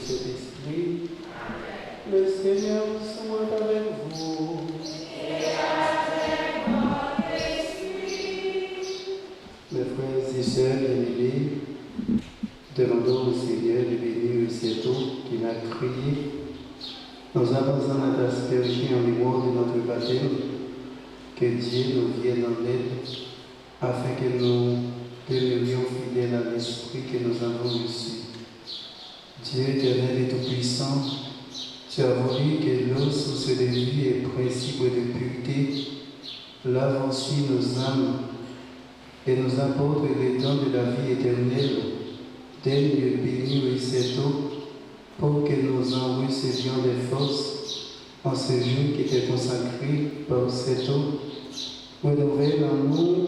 Saint-Esprit. Le Seigneur soit avec vous. Mes frères et sœurs bien-aimés, demandons au Seigneur de bénir cet eau qu'il a créé. Nous apposons notre aspersion en mémoire de notre baptême, que Dieu nous vienne en aide, afin que nous demeurions fidèles à l'esprit que nous avons reçu. Dieu éternel et tout-puissant, tu as voulu que l'eau, source de vie et principe de pureté, lave ensuite nos âmes et nous apporte les dons de la vie éternelle. Daigne bénir cette eau pour que nous en recevions des forces en ce jour qui était consacré par cette eau. Renouvelle en nous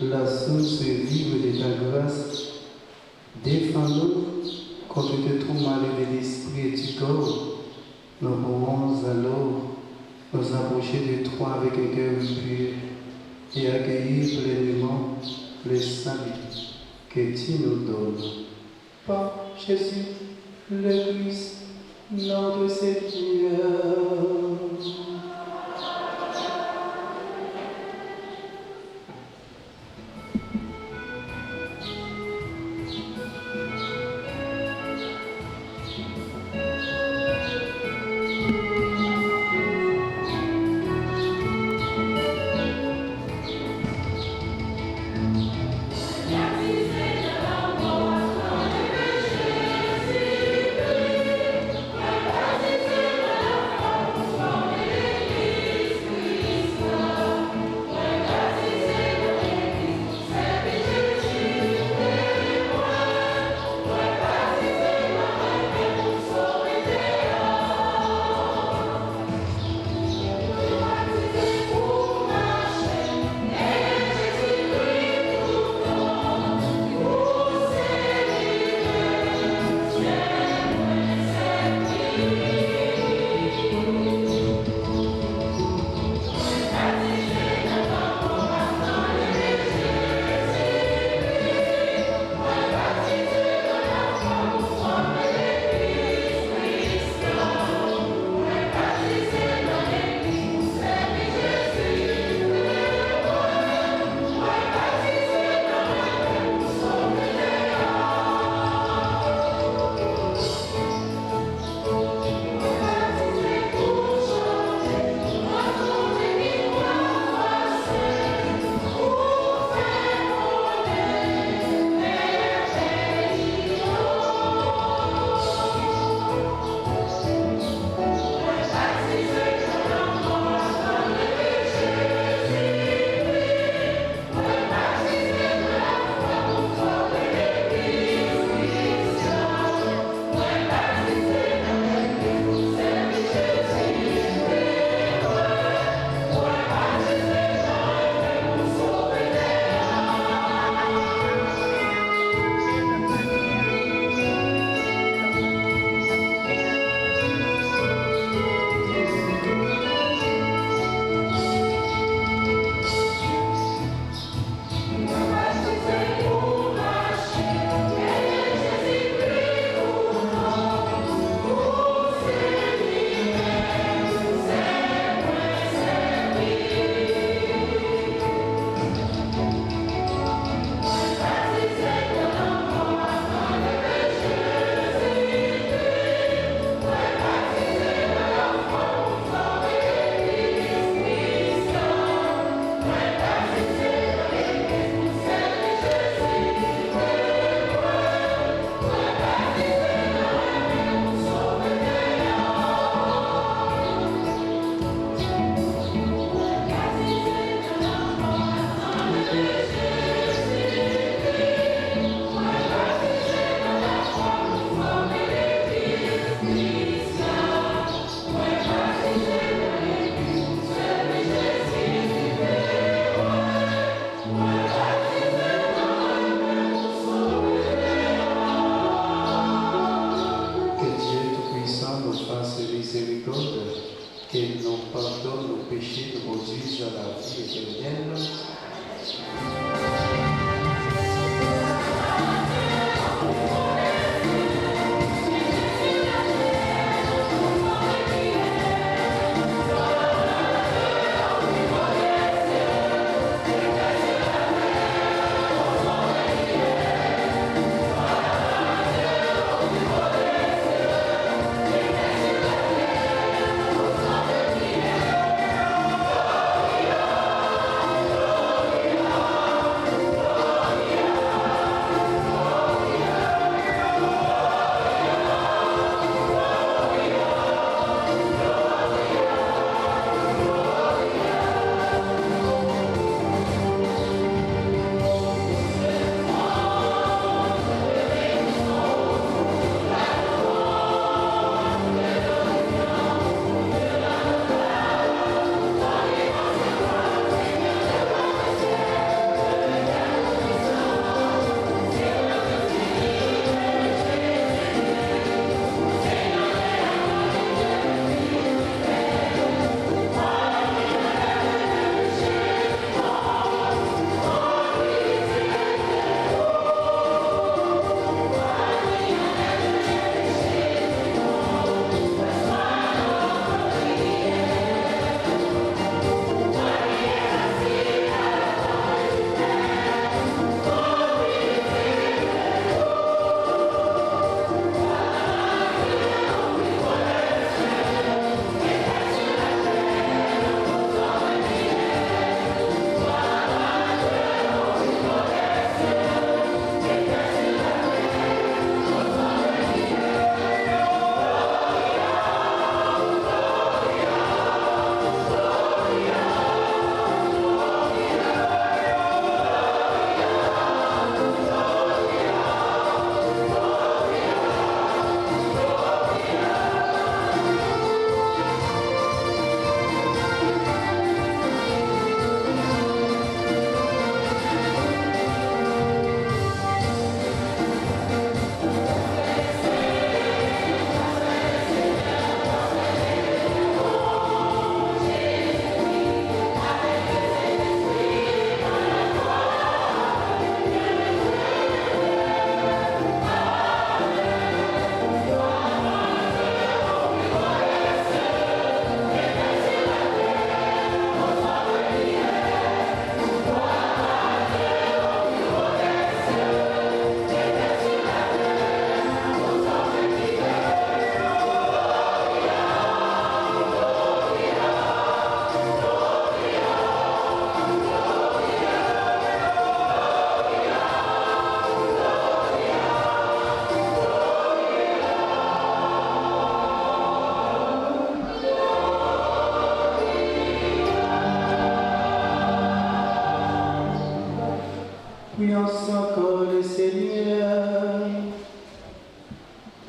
la source vive de ta grâce. Défends-nous contre tout mal de l'esprit et du corps. Nous pourrons alors nous approcher de toi avec un cœur pur et accueillir pleinement le salut que tu nous donnes. Par Jésus, le Christ, notre Seigneur. Merci,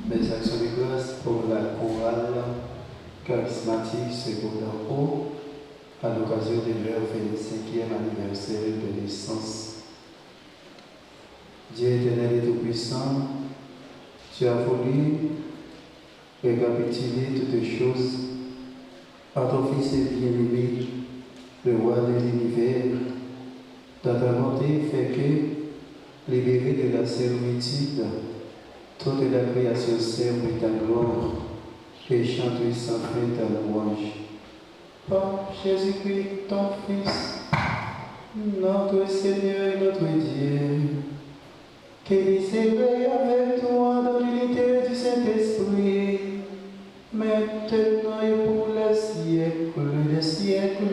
mes actions de grâce pour la chorale charismatique secondaire haut à l'occasion de leur 25e anniversaire de naissance. Dieu éternel et tout-puissant, tu as voulu récapituler toutes les choses à ton Fils bien-aimé, le roi de l'univers. Dans ta bonté, fait que, libéré de la servitude, toute la création serve ta gloire et chante sans fin ta louange. Par Jésus-Christ, ton Fils, notre Seigneur et notre Dieu, qu'il s'éveille avec toi dans l'unité du Saint-Esprit, maintenant et pour les siècles des siècles.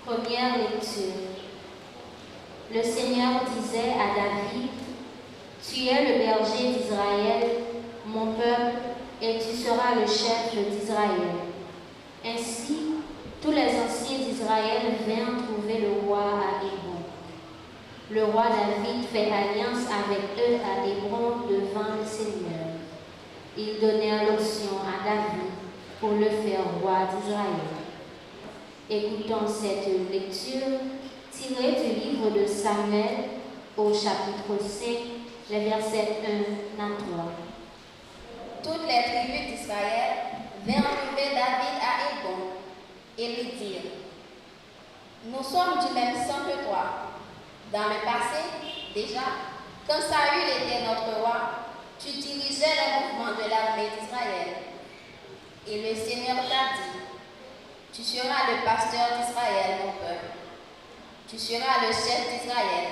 Première lecture. Le Seigneur disait à David, « Tu es le berger d'Israël, mon peuple, et tu seras le chef d'Israël. » Ainsi, tous les anciens d'Israël vinrent trouver le roi à Hébron. Le roi David fait alliance avec eux à Hébron devant le Seigneur. Ils donnèrent l'option à David pour le faire roi d'Israël. Écoutons cette lecture tirée du livre de Samuel au chapitre 5, les versets 1 à 3. Toutes les tribus d'Israël vinrent trouver David à Hébron et lui dirent, « Nous sommes du même sang que toi. Dans le passé, déjà, quand Saül était notre roi, tu dirigeais le mouvement de l'armée d'Israël. Et le Seigneur t'a dit, tu seras le pasteur d'Israël, mon peuple. Tu seras le chef d'Israël. »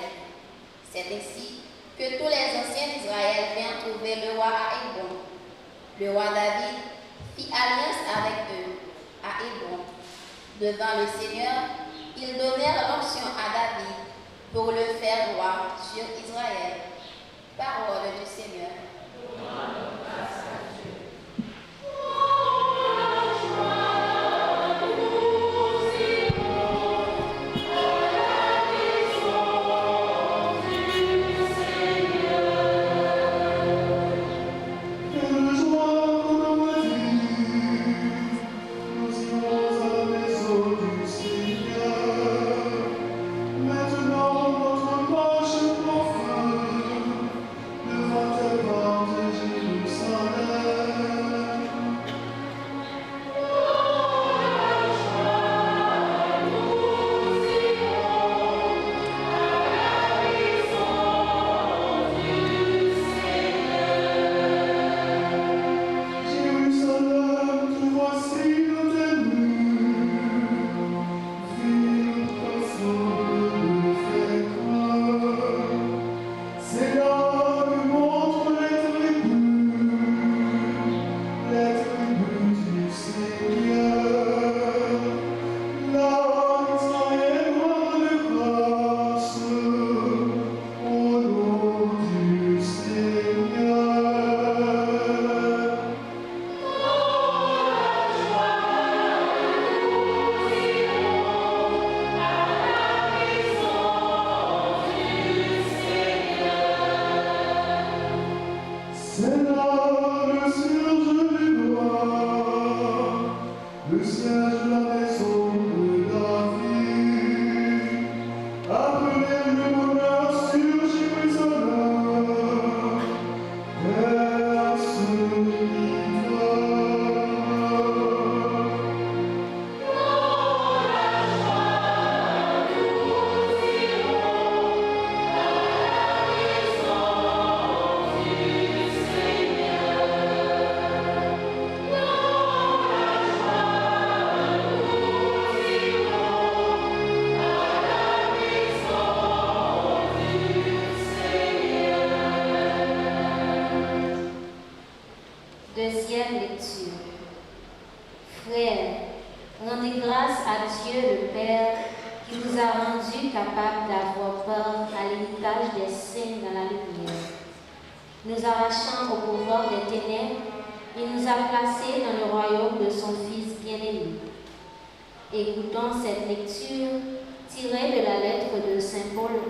C'est ainsi que tous les anciens d'Israël vinrent trouver le roi à Hébron. Le roi David fit alliance avec eux à Hébron. Devant le Seigneur, ils donnèrent l'onction à David pour le faire roi sur Israël. Parole du Seigneur. Deuxième lecture. Frères, rendez grâce à Dieu le Père qui vous a rendu capable d'avoir part à l'héritage des saints dans la lumière. Nous arrachant au pouvoir des ténèbres, il nous a placés dans le royaume de son Fils bien-aimé. Écoutons cette lecture tirée de la lettre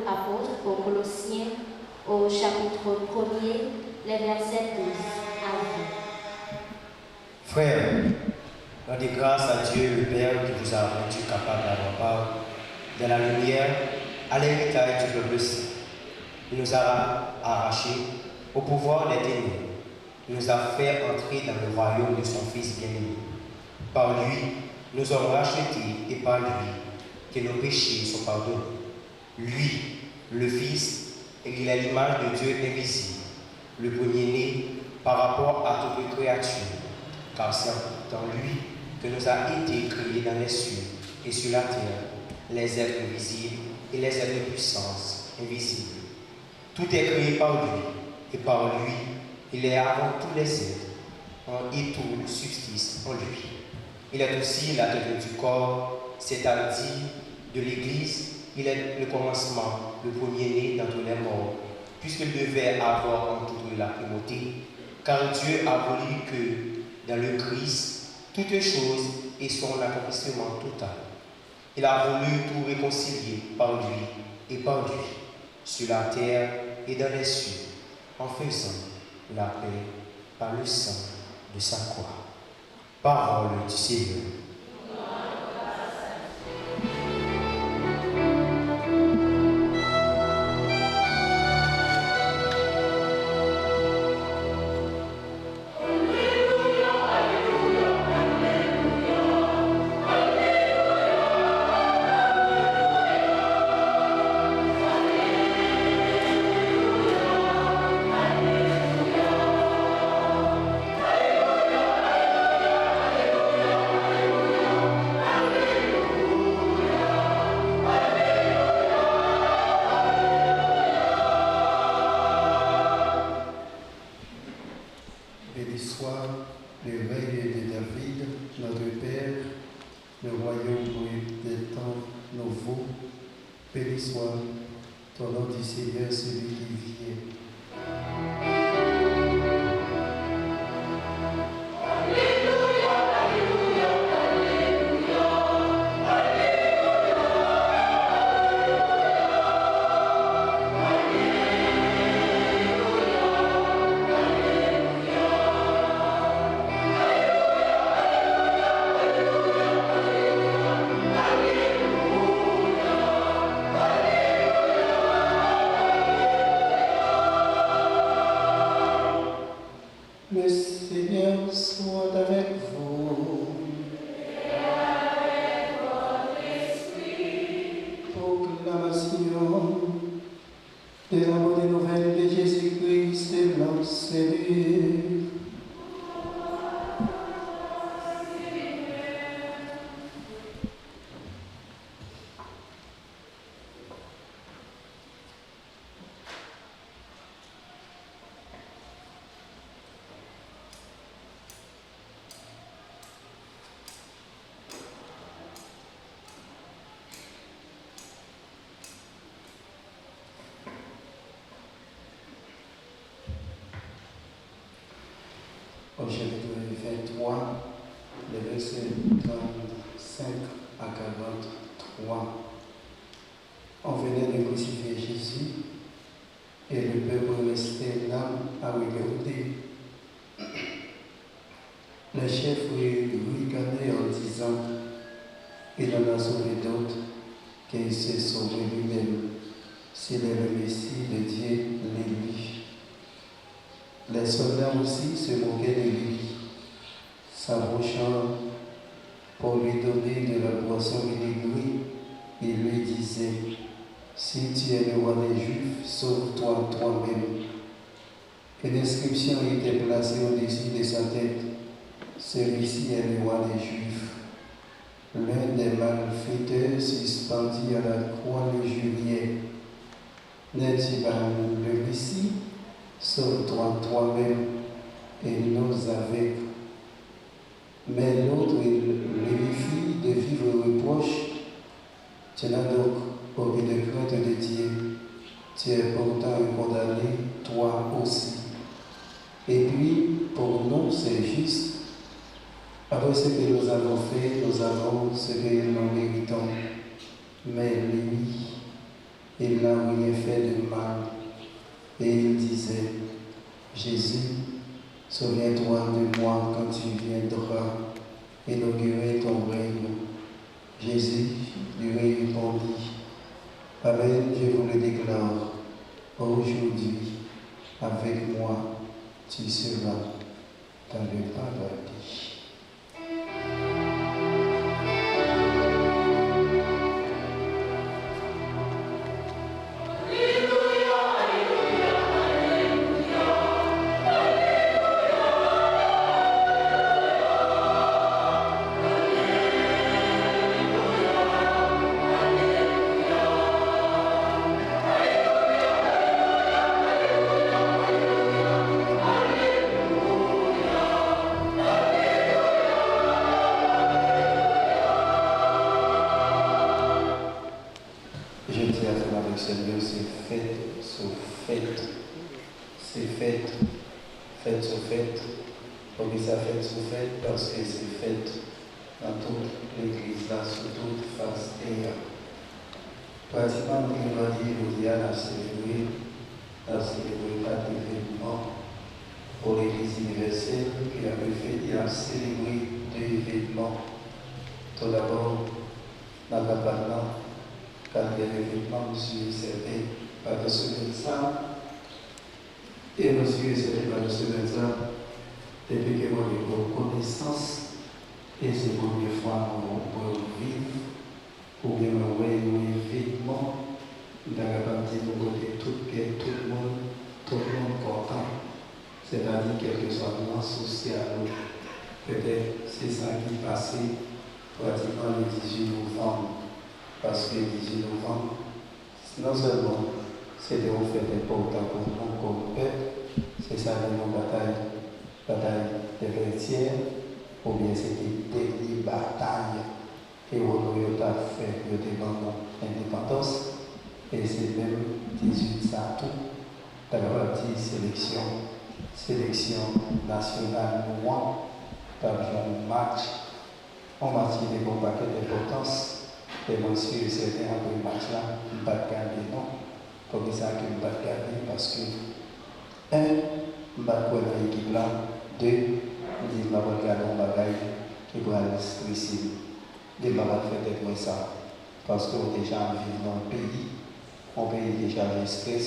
apôtre aux Colossiens, au chapitre 1er, les versets 12 à 20. Frères, rendez grâce à Dieu le Père qui vous a rendu capable d'avoir part de la lumière à l'héritage du peuple saint. Il nous a arrachés au pouvoir des ténèbres. Il nous a fait entrer dans le royaume de son Fils bien-aimé. Par lui, nous sommes rachetés et par lui que nos péchés sont pardonnés. Lui, le Fils, il est l'image de Dieu invisible, le premier-né par rapport à toute créature, car c'est dans lui que nous a été créés dans les cieux et sur la terre, les êtres visibles et les êtres de puissance invisibles. Tout est créé par lui, et par lui, il est avant tous les êtres, et tout subsiste en lui. Il est aussi la tête du corps, c'est-à-dire de l'Église. Il est le commencement, le premier-né dans tous les morts, puisqu'il devait avoir en tout la primauté, car Dieu a voulu que, dans le Christ, toutes choses aient son accomplissement total. Il a voulu tout réconcilier par lui et par lui, sur la terre et dans les cieux, en faisant la paix par le sang de sa croix. Parole du Seigneur. Au chapitre 23, les versets 35 à 43. On venait de crucifier Jésus et le peuple restait là à regarder. Le chef ricanait en disant qu'il en a sauvé d'autres, qu'il s'est sauvé lui-même. S'il est le Messie de Dieu, l'Élie. Les soldats aussi se moquaient de lui, s'approchant pour lui donner de la boisson vinaigre. Il lui disait: si tu es le roi des Juifs, sauve-toi toi-même. Une inscription était placée au-dessus de sa tête: celui-ci est le roi des Juifs. L'un des malfaiteurs suspendu à la croix le jurait: n'es-tu pas le Messie? Sauve-toi toi-même et nous avec. Mais l'autre lui fit de vivre reproches: tu n'as donc aucune crainte de Dieu, tu es pourtant un condamné, toi aussi. Et puis, pour nous, c'est juste. Après ce que nous avons fait, nous avons ce que nous méritons. Mais lui, Il n'a rien fait de mal. Et il disait, Jésus, souviens-toi de moi quand tu viendras inaugurer ton règne. Jésus lui répondit, Amen, je vous le déclare, aujourd'hui, avec moi, tu seras dans le paradis. Seigneur, c'est fête sur fête. C'est fête, fête sur fête. Pourquoi ça fête sur fête? Parce que c'est fête dans toute l'église, là, sur toute face terre. Pratiquement, on va dire, on a célébré quatre événements pour l'église universelle, puis il a célébré deux événements. Tout d'abord, dans la parole, quand il y a des événements, monsieur certain, par dessus de ça, et monsieur certain par dessus de ça, depuis que moi j'ai une connaissance, et c'est la première fois qu'on peut vivre, ou bien on voit un événement, dans la partie de côté, tout le monde content. C'est-à-dire, quel que soit le social, peut-être c'est ça qui passait pratiquement le 18 novembre. Parce que le 18 novembre, non seulement c'était une fête importante pour nous comme peuple, c'est ça une bataille de vestiaires, ou bien c'était une dernière bataille et on a fait le débat d'indépendance, et c'est même 18 ça tout, dans la partie sélection nationale noire, par un match, on m'a dit des bons paquets d'importance. Et monsieur, c'était un peu le match-là, je ne vais pas gagner, non. Comme ça, je ne vais pas gagner parce que, un, je ne vais pas gagner l'équipe là. Deux, je ne vais pas gagner un bagage qui va être stressé. Je ne vais pas faire d'être ça. Parce qu'on est déjà vivant dans le pays, on paye déjà le stress,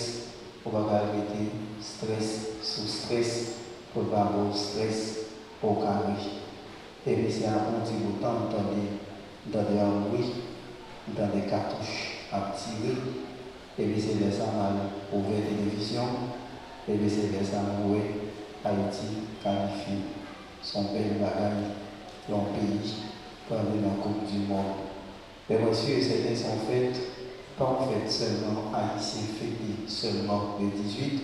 on va arrêter stress sous stress, pour pas avoir stress au carré. Et puis c'est un petit bout de temps dans des embrouilles, dans des cartouches à tirer, et puis c'est les mal ouvert la télévision, et puis c'est les où Haïti qualifie son pays bagaille, son pays, pour aller dans la Coupe du Monde. Mais monsieur, certains sont faites, pas en fait seulement Haïti fêté seulement le 18,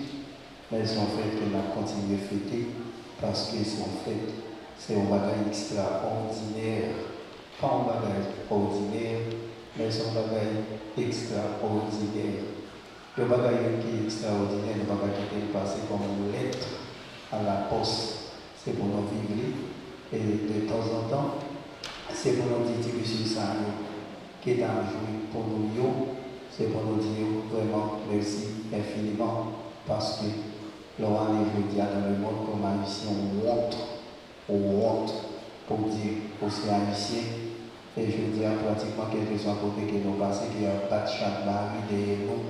mais elles sont faites qu'on a continué à fêter, parce qu'elles sont faites, c'est un bagage extraordinaire, pas un bagage ordinaire, mais c'est un bagage extraordinaire. Le bagage qui est extraordinaire, le bagage qui est passé comme une lettre à la poste, c'est pour nous vivre. Et de temps en temps, c'est pour nous dire que c'est ça qui est un jour pour nous, c'est pour nous dire vraiment merci infiniment, parce que l'on a dans le monde comme haïtien, on honte pour dire aussi haïtien. Et je dis pratiquement quel que soit côté que nous passons, qu'il n'y a pas de chaque baril derrière nous,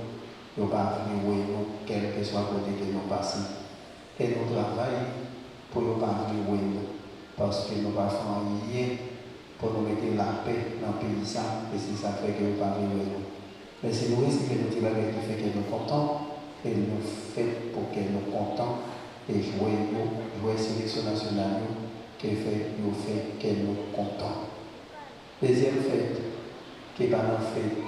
il n'y a pas de nous, quel que soit côté que nous passons. Et nous travaillons pour ne pas nous, parce que nous ne faisons rien pour nous mettre la paix dans le pays, et c'est ça fait que nous ne pas nous. Mais c'est nous qui nous travaillons qui fait que nous sommes contents, et nous faisons pour que nous sommes contents, et jouer la sélection nationale qui fait que nous sommes contents. Deuxième fête, qui n'est pas dans fête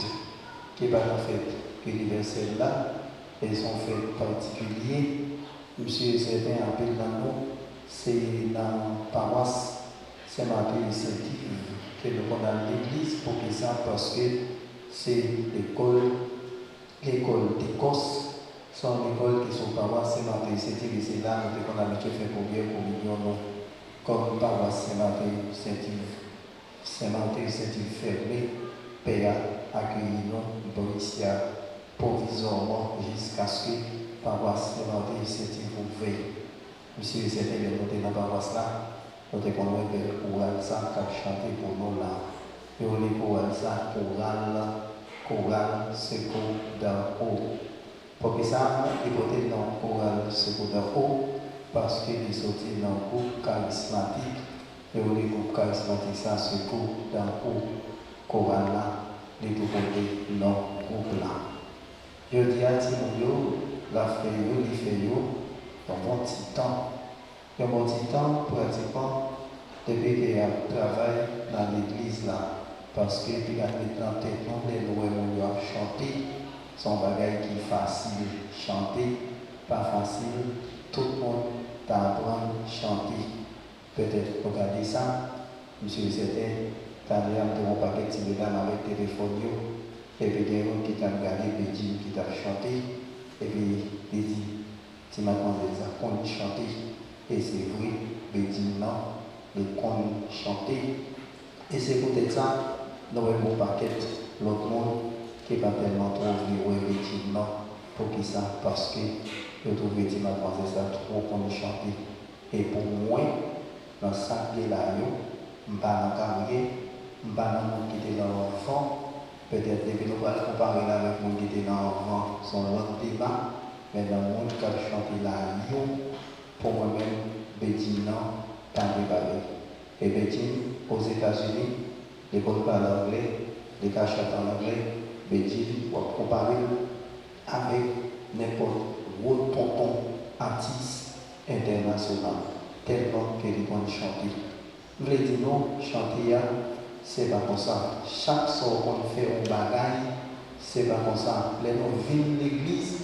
universelle là, et son fête particulier, monsieur certains appellent dans nous, c'est dans la paroisse, c'est ma initiative que nous avons dans l'église pour que ça, parce que c'est l'école d'Écosse, sont l'école qui sont paroisse, c'est ma initiative, et c'est là que nous avons l'habitude de faire pour bien pour nous, comme paroisse, c'est ma initiative. Saint-Martin, c'est une fermée, Père, accueillis-nous, Borissia, provisoirement jusqu'à ce que la paroisse de l'initiative ouverte. Monsieur, c'était bien noté dans la paroisse là, nous avons bel chorale ça qui a chanté pour nous là. Et on est chorale ça, chorale secours d'en haut. Pour que ça, il faut être dans chorale secours d'en haut, parce qu'il est sorti dans le groupe charismatique. Et on est groupe charismatique ça, secours d'en haut. Chorale là, les deux côtés dans le groupe là. Je dis à Timoyo, la fait il fait un bon petit temps. Un bon petit temps, pratiquement, depuis qu'il y a travail dans l'église là. Parce que puis maintenant, les nous avons chanté, son bagage qui est facile, chanter, pas facile, tout le monde t'apprend à chanter. Peut-être regarder ça, monsieur c'était, t'as l'air de mon paquet de téléphone avec téléphone, et puis il y a un qui t'a regardé, qui t'a chanté, et puis il dit, tu m'as demandé ça, qu'on chanter, et c'est vrai, il dit non, le qu'on chanter, et c'est peut-être ça. Nous avons un paquet l'autre monde qui n'est pas tellement trouvé ou effectivement pour qui ça parce que je trouve que mademoiselle ça trop qu'on chanter et pour moi dans ça qui est là je ne suis pas dans la carrière je ne suis pas dans le monde qui était dans l'enfant peut-être que nous allons comparer avec le monde qui était dans l'enfant son autre débat mais dans le monde qui a chanté là pour moi-même Bédine non pas débarré et Bédine aux États-Unis l'école parle anglais, les cas chantent en anglais, mais dit, on va comparer avec n'importe quel tonton artiste international, tellement que les gens chantent. Je voulais dire non, chanter, c'est pas comme ça. Chaque soir qu'on fait un bagage, c'est pas comme ça. Les gens viennent de l'église,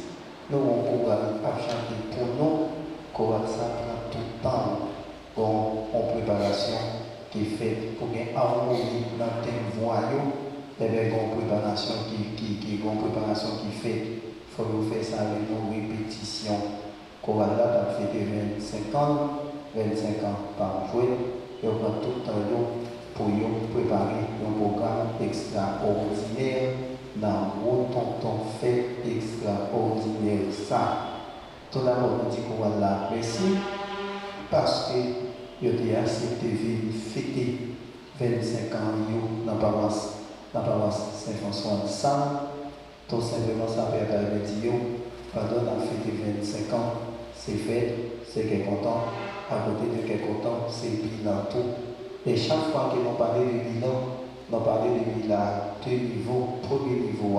nous on va chanter pour nous, qu'on va ça prend tout le temps en préparation. Qui fait pour qu'il y ait un harmonie dans tes voyous, il y a une préparation qui fait. Il faut faire ça avec nos répétitions. Chorale là, tu as fait 25 ans par jour, et on prend tout le temps pour préparer un programme extraordinaire dans le ton fait extraordinaire. Ça, tout d'abord, on dit chorale là, merci, parce que je t'ai accepté de fêter 25 ans dans la paroisse Saint-François de Sales. Tout simplement, ça permet de dire, pendant la fête de 25 ans, c'est fait, c'est quelque temps, à côté de quelque temps, c'est bilan tout. Et chaque fois que nous parlons de bilan, nous parlons de bilan de niveau, premier niveau,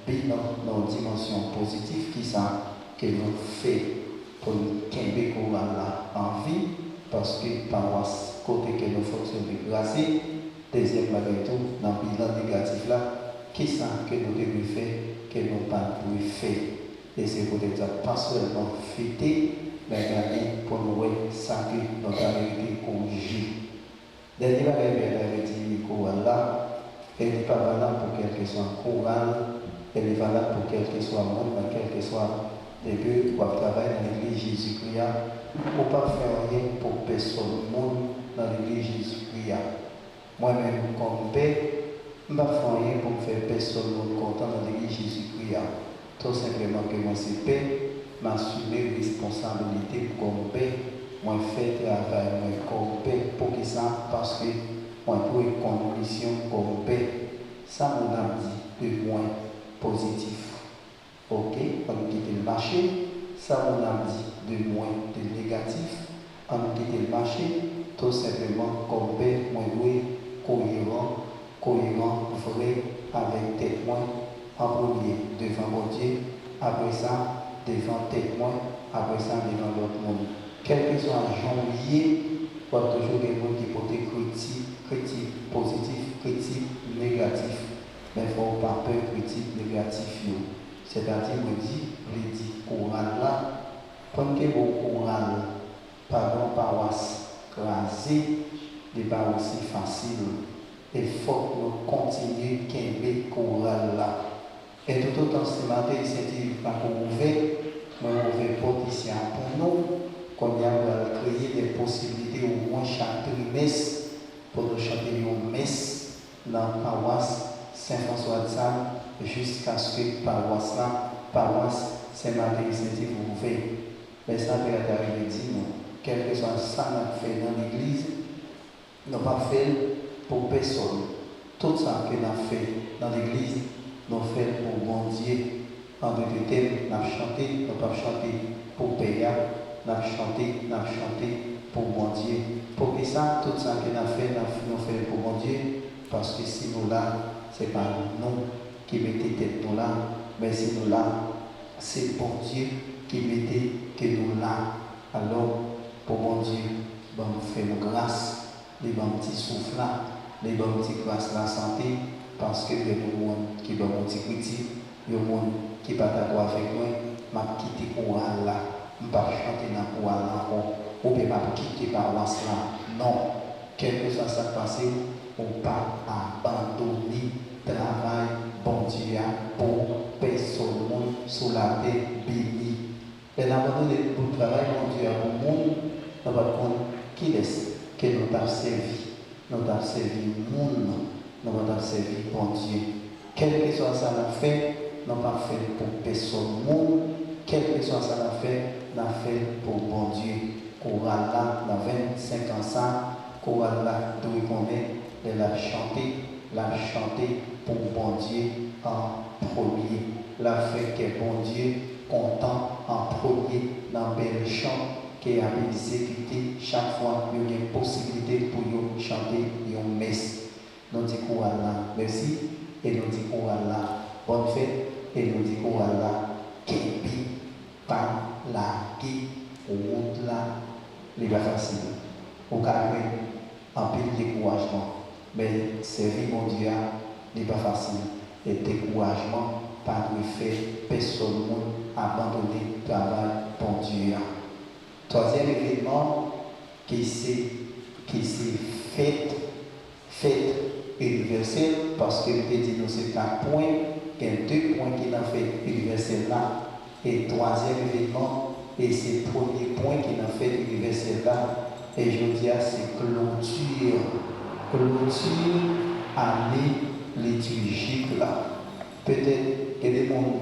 bilan dans une dimension positive qui ça, que nous faisons pour nous qu'aimer en vie. Parce que paroisse, côté que nous fonctionnons grâce, deuxième bagage dans le bilan négatif là, qui ça que nous devons faire, que nous ne pouvons pas faire. Et c'est peut-être ça, pas seulement fêter, mais garder pour nous ça que nous avons mérité qu'on joue. Dernier bagage dit chorale là, elle n'est pas valable pour quel que soit chorale, elle est valable pour quel que soit monde, dans quel que soit début, pour travailler dans l'église Jésus-Christ. On ne peut pas faire rien pour personne monde dans l'église Jésus-Christ. Moi-même, comme père, je ne peux pas faire rien pour faire personne monde content dans l'église Jésus-Christ. Tout simplement que moi, c'est père, m'assumer responsabilité comme père, moi, faire travail, moi, comme père, pour que ça, parce que moi, pour une condition comme père, ça, on a dit de moins positif. Ok, on quitte le marché. Ça, on a dit de moins de négatif, on quitte le marché, tout simplement comme père, moins cohérent, vrai, avec témoin, en premier devant mon Dieu, après ça, devant témoin, après ça, devant l'autre monde. Quel que soit janvier, il y a toujours des gens qui portent critique positif, critique négatif. Mais il ne faut pas peur critique négatif. C'est-à-dire, il dit, chorale là, quand que vos chorale, pardon, paroisse crasée, n'est pas aussi facile. Il faut que nous continuions à aimer chorale là. Et tout autant ce matin, c'est pas pour ouvrir, mais on ouvre porte ici pour nous, qu'on y a créé des possibilités au moins chaque trimestre pour nous chanter une messe dans la paroisse Saint-François de Sales. jusqu'à ce que paroisse Saint-Martin-Saint-Yves ouvert. Mais ça peut être arrivé, dit-nous, quel que soit ça qu'on fait dans l'église, nous n'avons pas fait pour personne. Tout ça que nous avons fait dans l'église, nous avons fait pour bon Dieu. En deux thèmes, nous avons chanté, nous n'avons pas chanté pour payer, nous avons chanté pour bon Dieu. Pour que ça, tout ça que nous avons fait, nous fait pour bon Dieu, parce que si nous là, ce n'est pas nous qui mettons tête nous là, mais si nous là, c'est bon Dieu qui mettait que nous là. Alors, pour bon Dieu, bon, fait nos grâces, les bons petits souffles là, les bons petits grâces la santé, parce que il y a des gens qui ont un petit critique, il y a des gens qui ne sont pas d'accord avec moi, je quitte le courant là, je ne vais pas chanter dans le courant là, ou bien je quitter la paroisse là. Non, quel que soit ça passé, on ne peut pas abandonner le travail, bon Dieu, pour personne sur la terre bénie. Et abandonner le travail, bon Dieu, pour le monde, nous va prendre qui laisse que nous avons servi. Nous avons servi le monde, nous avons servi bon Dieu. Quel que soit ça, nous fait, nous n'avons pas fait pour personne monde. Quel que soit ça, nous avons fait pour bon Dieu. Chorale là, dans 25 ans, ça, chorale là, d'où il connaît, elle a chanté pour bon Dieu en premier. La fait que bon Dieu content en premier dans bel chant qui a été exécuté chaque fois qu'il y a une possibilité pour nous chanter une messe. Nous disons là, merci, et nous disons là, bonne fête, et nous disons là, kébi, pas la qui, route là, n'est pas facile. Au cas où, un peu de découragement, mais servir mon Dieu n'est pas facile. Et découragement, pas de faire personne abandonner le travail pour Dieu. Troisième événement qui s'est fait universel, parce que je dit nous c'est 4 points, il y a 2 points qui ont fait universel là, et troisième événement, et c'est le premier point qui ont fait universel là, et je dis c'est clôture année liturgique là. Peut-être qu'il y a des gens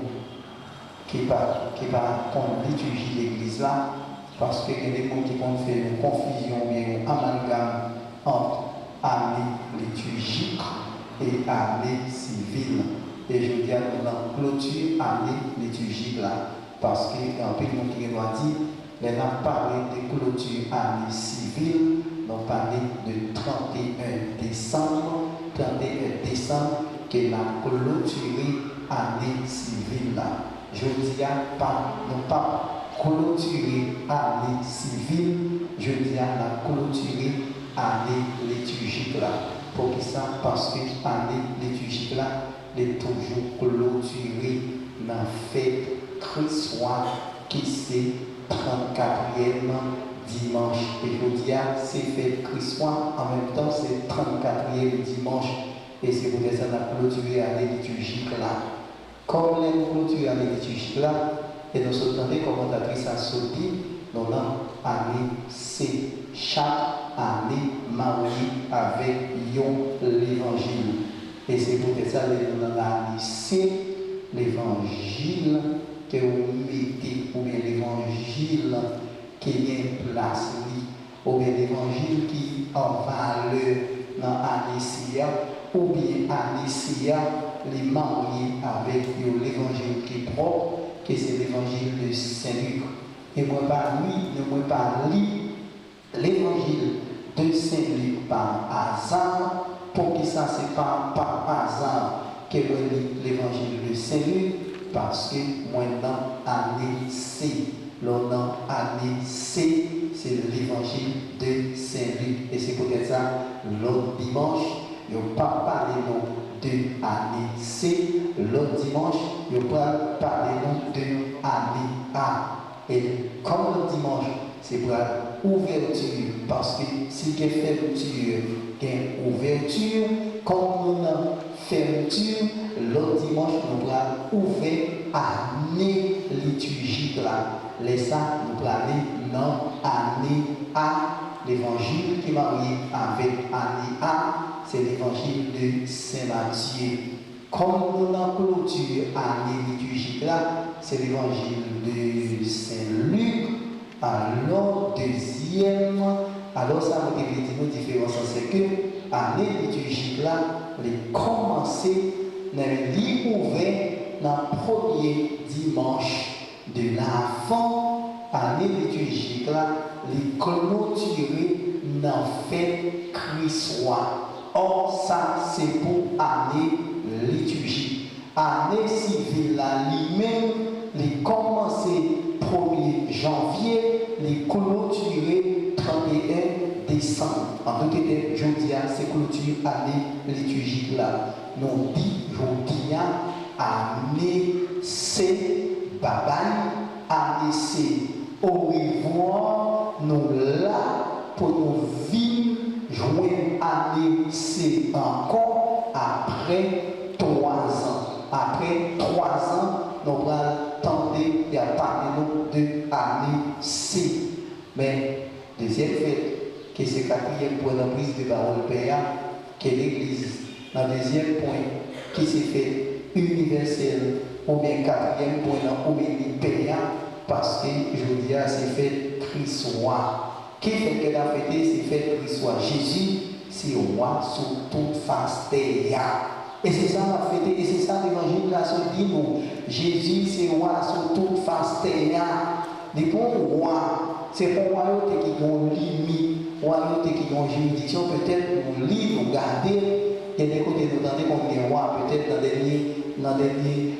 qui ne parlent pas de liturgie de l'église là, parce qu'il y a des gens qui ont fait une confusion, bien un amalgame entre année liturgique et année civile. Et je dis à nous, clôture année liturgique là, parce qu'il y a un peu de gens qui ont dit, les n'a parlé de clôture année civile, nous parlé de 31 décembre, que la clôturée année civile là. Je dis à pas clôturer année civile, je dis à la clôturer année liturgique là. Pour que ça, parce que l'année liturgique là, est toujours clôturée dans la fête Christ-Soir qui c'est 34e dimanche. Et je dis à c'est fête Christ-Soir, en même temps c'est 34e dimanche. Et c'est pour ça qu'on a clôturé l'année liturgique là. Comme on a clôturé l'année liturgique là, et nous sommes entendus commentatrice à sauter, nous avons année c'est chaque année mariée avec l'évangile. Et c'est pour ça que nous avons l'année c'est l'évangile que vous mettez, ou bien l'évangile qui est en place, ou bien l'évangile qui en valeur dans l'année ou bien Anicia, les mariés avec l'évangile qui est propre, que c'est l'évangile de Saint-Luc. Et moi, pas lire l'évangile de Saint-Luc par hasard, pour que ça, c'est pas par hasard que je lis l'évangile de Saint-Luc, parce que moi, dans année C, c'est l'évangile de Saint-Luc. Et c'est peut-être ça, l'autre dimanche, je ne vais pas parler de année C. L'autre dimanche, je ne vais pas parler de année A. Et comme le dimanche, c'est pour l'ouverture, parce que si il y a fermeture, il y a ouverture, comme on a fermeture, l'autre dimanche, nous allons ouvrir année liturgique là. Les ça, nous allons aller dans année A. L'évangile qui marie avec année A, c'est l'évangile de Saint Matthieu. Comme nous avons clôture année liturgique là, c'est l'évangile de Saint-Luc. Alors, deuxième, alors ça nous dit une différence, c'est que l'année liturgique là, les commencer dans le ouvert dans le premier dimanche de l'avant année liturgique là, les clôturer dans fête Christ-Soir. Or, ça c'est pour année liturgique. Année civile là, lui-même, les commencer 1er janvier, les clôturer 31 décembre. En tout cas, je dis, c'est clôture année liturgique là. Nous dit, je dis, année c'est bye-bye, année c'est au revoir, nous là pour nous vivre, jouer année c'est encore après 3 ans. Après 3 ans, nous allons tenter de parler de année C. Mais, deuxième fait, que c'est 4e point de prise de parole Père, que l'Église, dans le deuxième point, qui s'est fait universel, ou bien 4e point dans l'homélie Père, parce que je dis, c'est fait Christ-Roi. Qui fait qu'elle a fêté, c'est fait Christ-Roi. Jésus, c'est roi sur toute face terre. Et c'est ça la fête, et c'est ça l'évangile là se dit nous. Jésus c'est roi sur toute face terre. Les bons rois, c'est pour royauté qui ont limite, royauté qui ont juridiction, peut-être nous lire, nous garder. Et des côtés nous entendez comme des rois, peut-être dans les derniers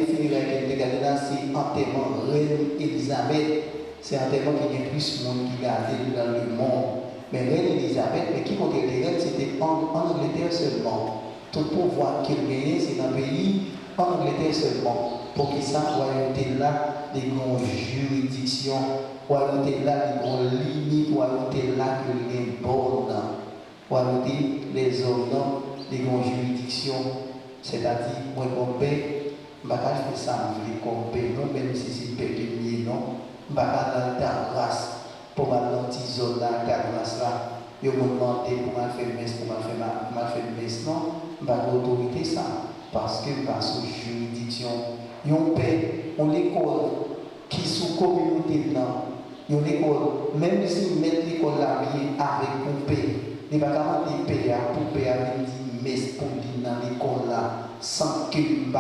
funérailles qui ont là, c'est enterrement reine Elisabeth. C'est enterrement qui a plus de monde qui gardait dans le monde. Mais reine Elisabeth, mais qui comptait les reines, c'était en Angleterre seulement. Tout pouvoir qu'il gagnait, c'est dans le pays, en Angleterre seulement. Pour que ça, royauté là, des grandes juridictions, royauté là, des grandes limites, royauté là, que les bonnes, royauté, les hommes, des grandes juridictions, c'est-à-dire, moi, mon père, je ne vais pas faire ça, je vais compter, non, même si c'est pécunier, non, je ne vais pas dans ta grâce, pour ma petite zone là, ta grâce là. Je me demandais pour faire messe, pour faire messe, non, pas l'autorité ça, parce que par sous juridiction, il y a un père, on l'école qui sous communauté là, il y a une école, même si mettre l'école là bien avec un père, il n'y a pas de père pour père avec une messe pour dire dans l'école là, sans que le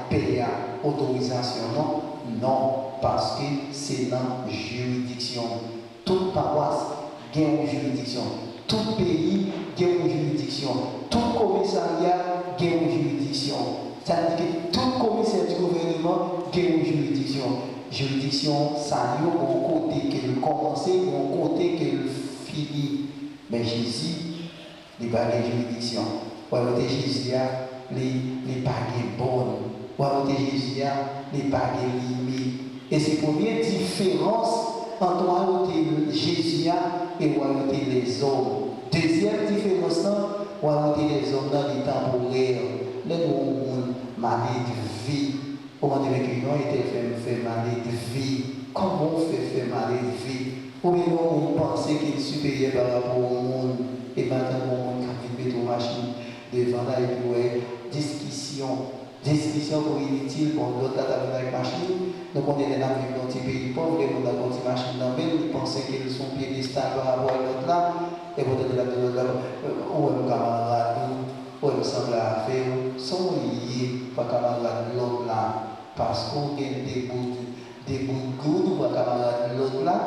père autorisation, non, non, parce que c'est dans la juridiction. Toute paroisse a une juridiction. Tout pays a une juridiction. Tout commissariat a une juridiction. Ça veut dire que tout commissaire du gouvernement a une juridiction. Juridiction, ça y est, au côté qu'elle commence, au côté qu'elle finit. Mais Jésus, il n'y a pas de juridiction. Ou alors Jésus, les bagues bonnes. Ou alors Jésus, les bagues limites. Et c'est pour bien différence entre royauté Jésus et royauté les hommes. Deuxième différence, royauté les hommes dans les temporaires. Les gens maladie de vie. Comment dire que nous était fait maladie de vie. Comment on fait maladie de vie? Ou bien on pense qu'il est supérieur par rapport au monde. Et maintenant, on a mis une machine devant là et puis discussion pour inutile pour l'autre avec la machine. Donc on est dans un petit pays pauvre, et on a une machine dans le ils pensaient qu'ils sont piédestal par rapport à l'autre là, et vous avez là, où est le camarade, où est le semble à faire, sont liés par camarade l'autre là, parce qu'on gagne des bouts pour camarade l'autre là,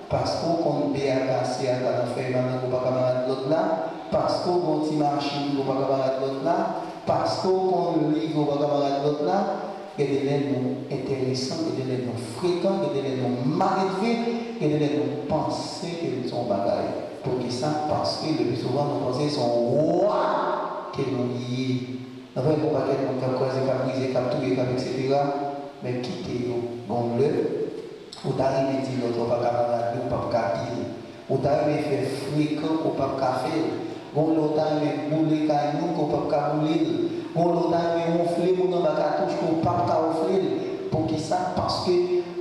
parce qu'on compte bien casser à la faire maintenant pour camarade l'autre là, parce qu'on compte une machine pour camarade l'autre là, parce qu'on lit pour camarade l'autre là. Il y a des noms intéressants, il y a des noms fréquents, il y a des noms mal élevés, il y a des noms pensés qu'ils sont bagailles. Pour qui ça? Parce que le plus souvent, nos pensées sont rois qu'ils nous liés. Nous avons pas qu'elle nous a croisé, qu'a brisé, qu'a tué, etc. Mais quittez-nous. Bon, vous arrivez à dire notre camarade, nous pas qu'à dire. Vous arrivez à faire fréquent, ou pas qu'à faire. Bon, l'autre arrive à bouler, qu'à nous, qu'on pas qu'à bouler. On l'a gonflé, on a cartouche qu'on pas gonfler. Pour qui ça? Parce que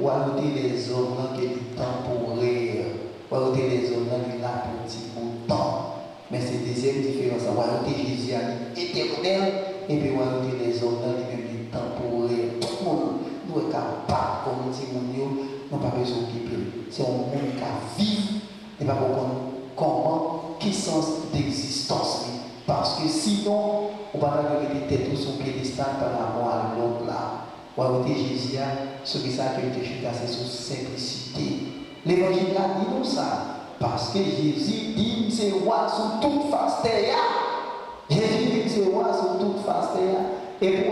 on a les hommes qui sont temporaires. On a les hommes qui sont là pour un petit bout de temps. Mais c'est la deuxième différence. On a Jésus éternel et puis on a les hommes dans les mêmes temporaires. Tout le monde nous est capable, comme dit mon Dieu, nous pas besoin de piper. C'est un monde qui vit et pas comment, qui sens d'existence. Parce que sinon, on va pas mettre tête sur son piédestal par rapport à l'autre là. On va voter Jésus, ce qui ça qui était chuté, c'est sur simplicité. L'évangile là dit nous ça. Parce que Jésus dit c'est roi sur toute face terre. Jésus dit c'est roi sur toute face terre. Et puis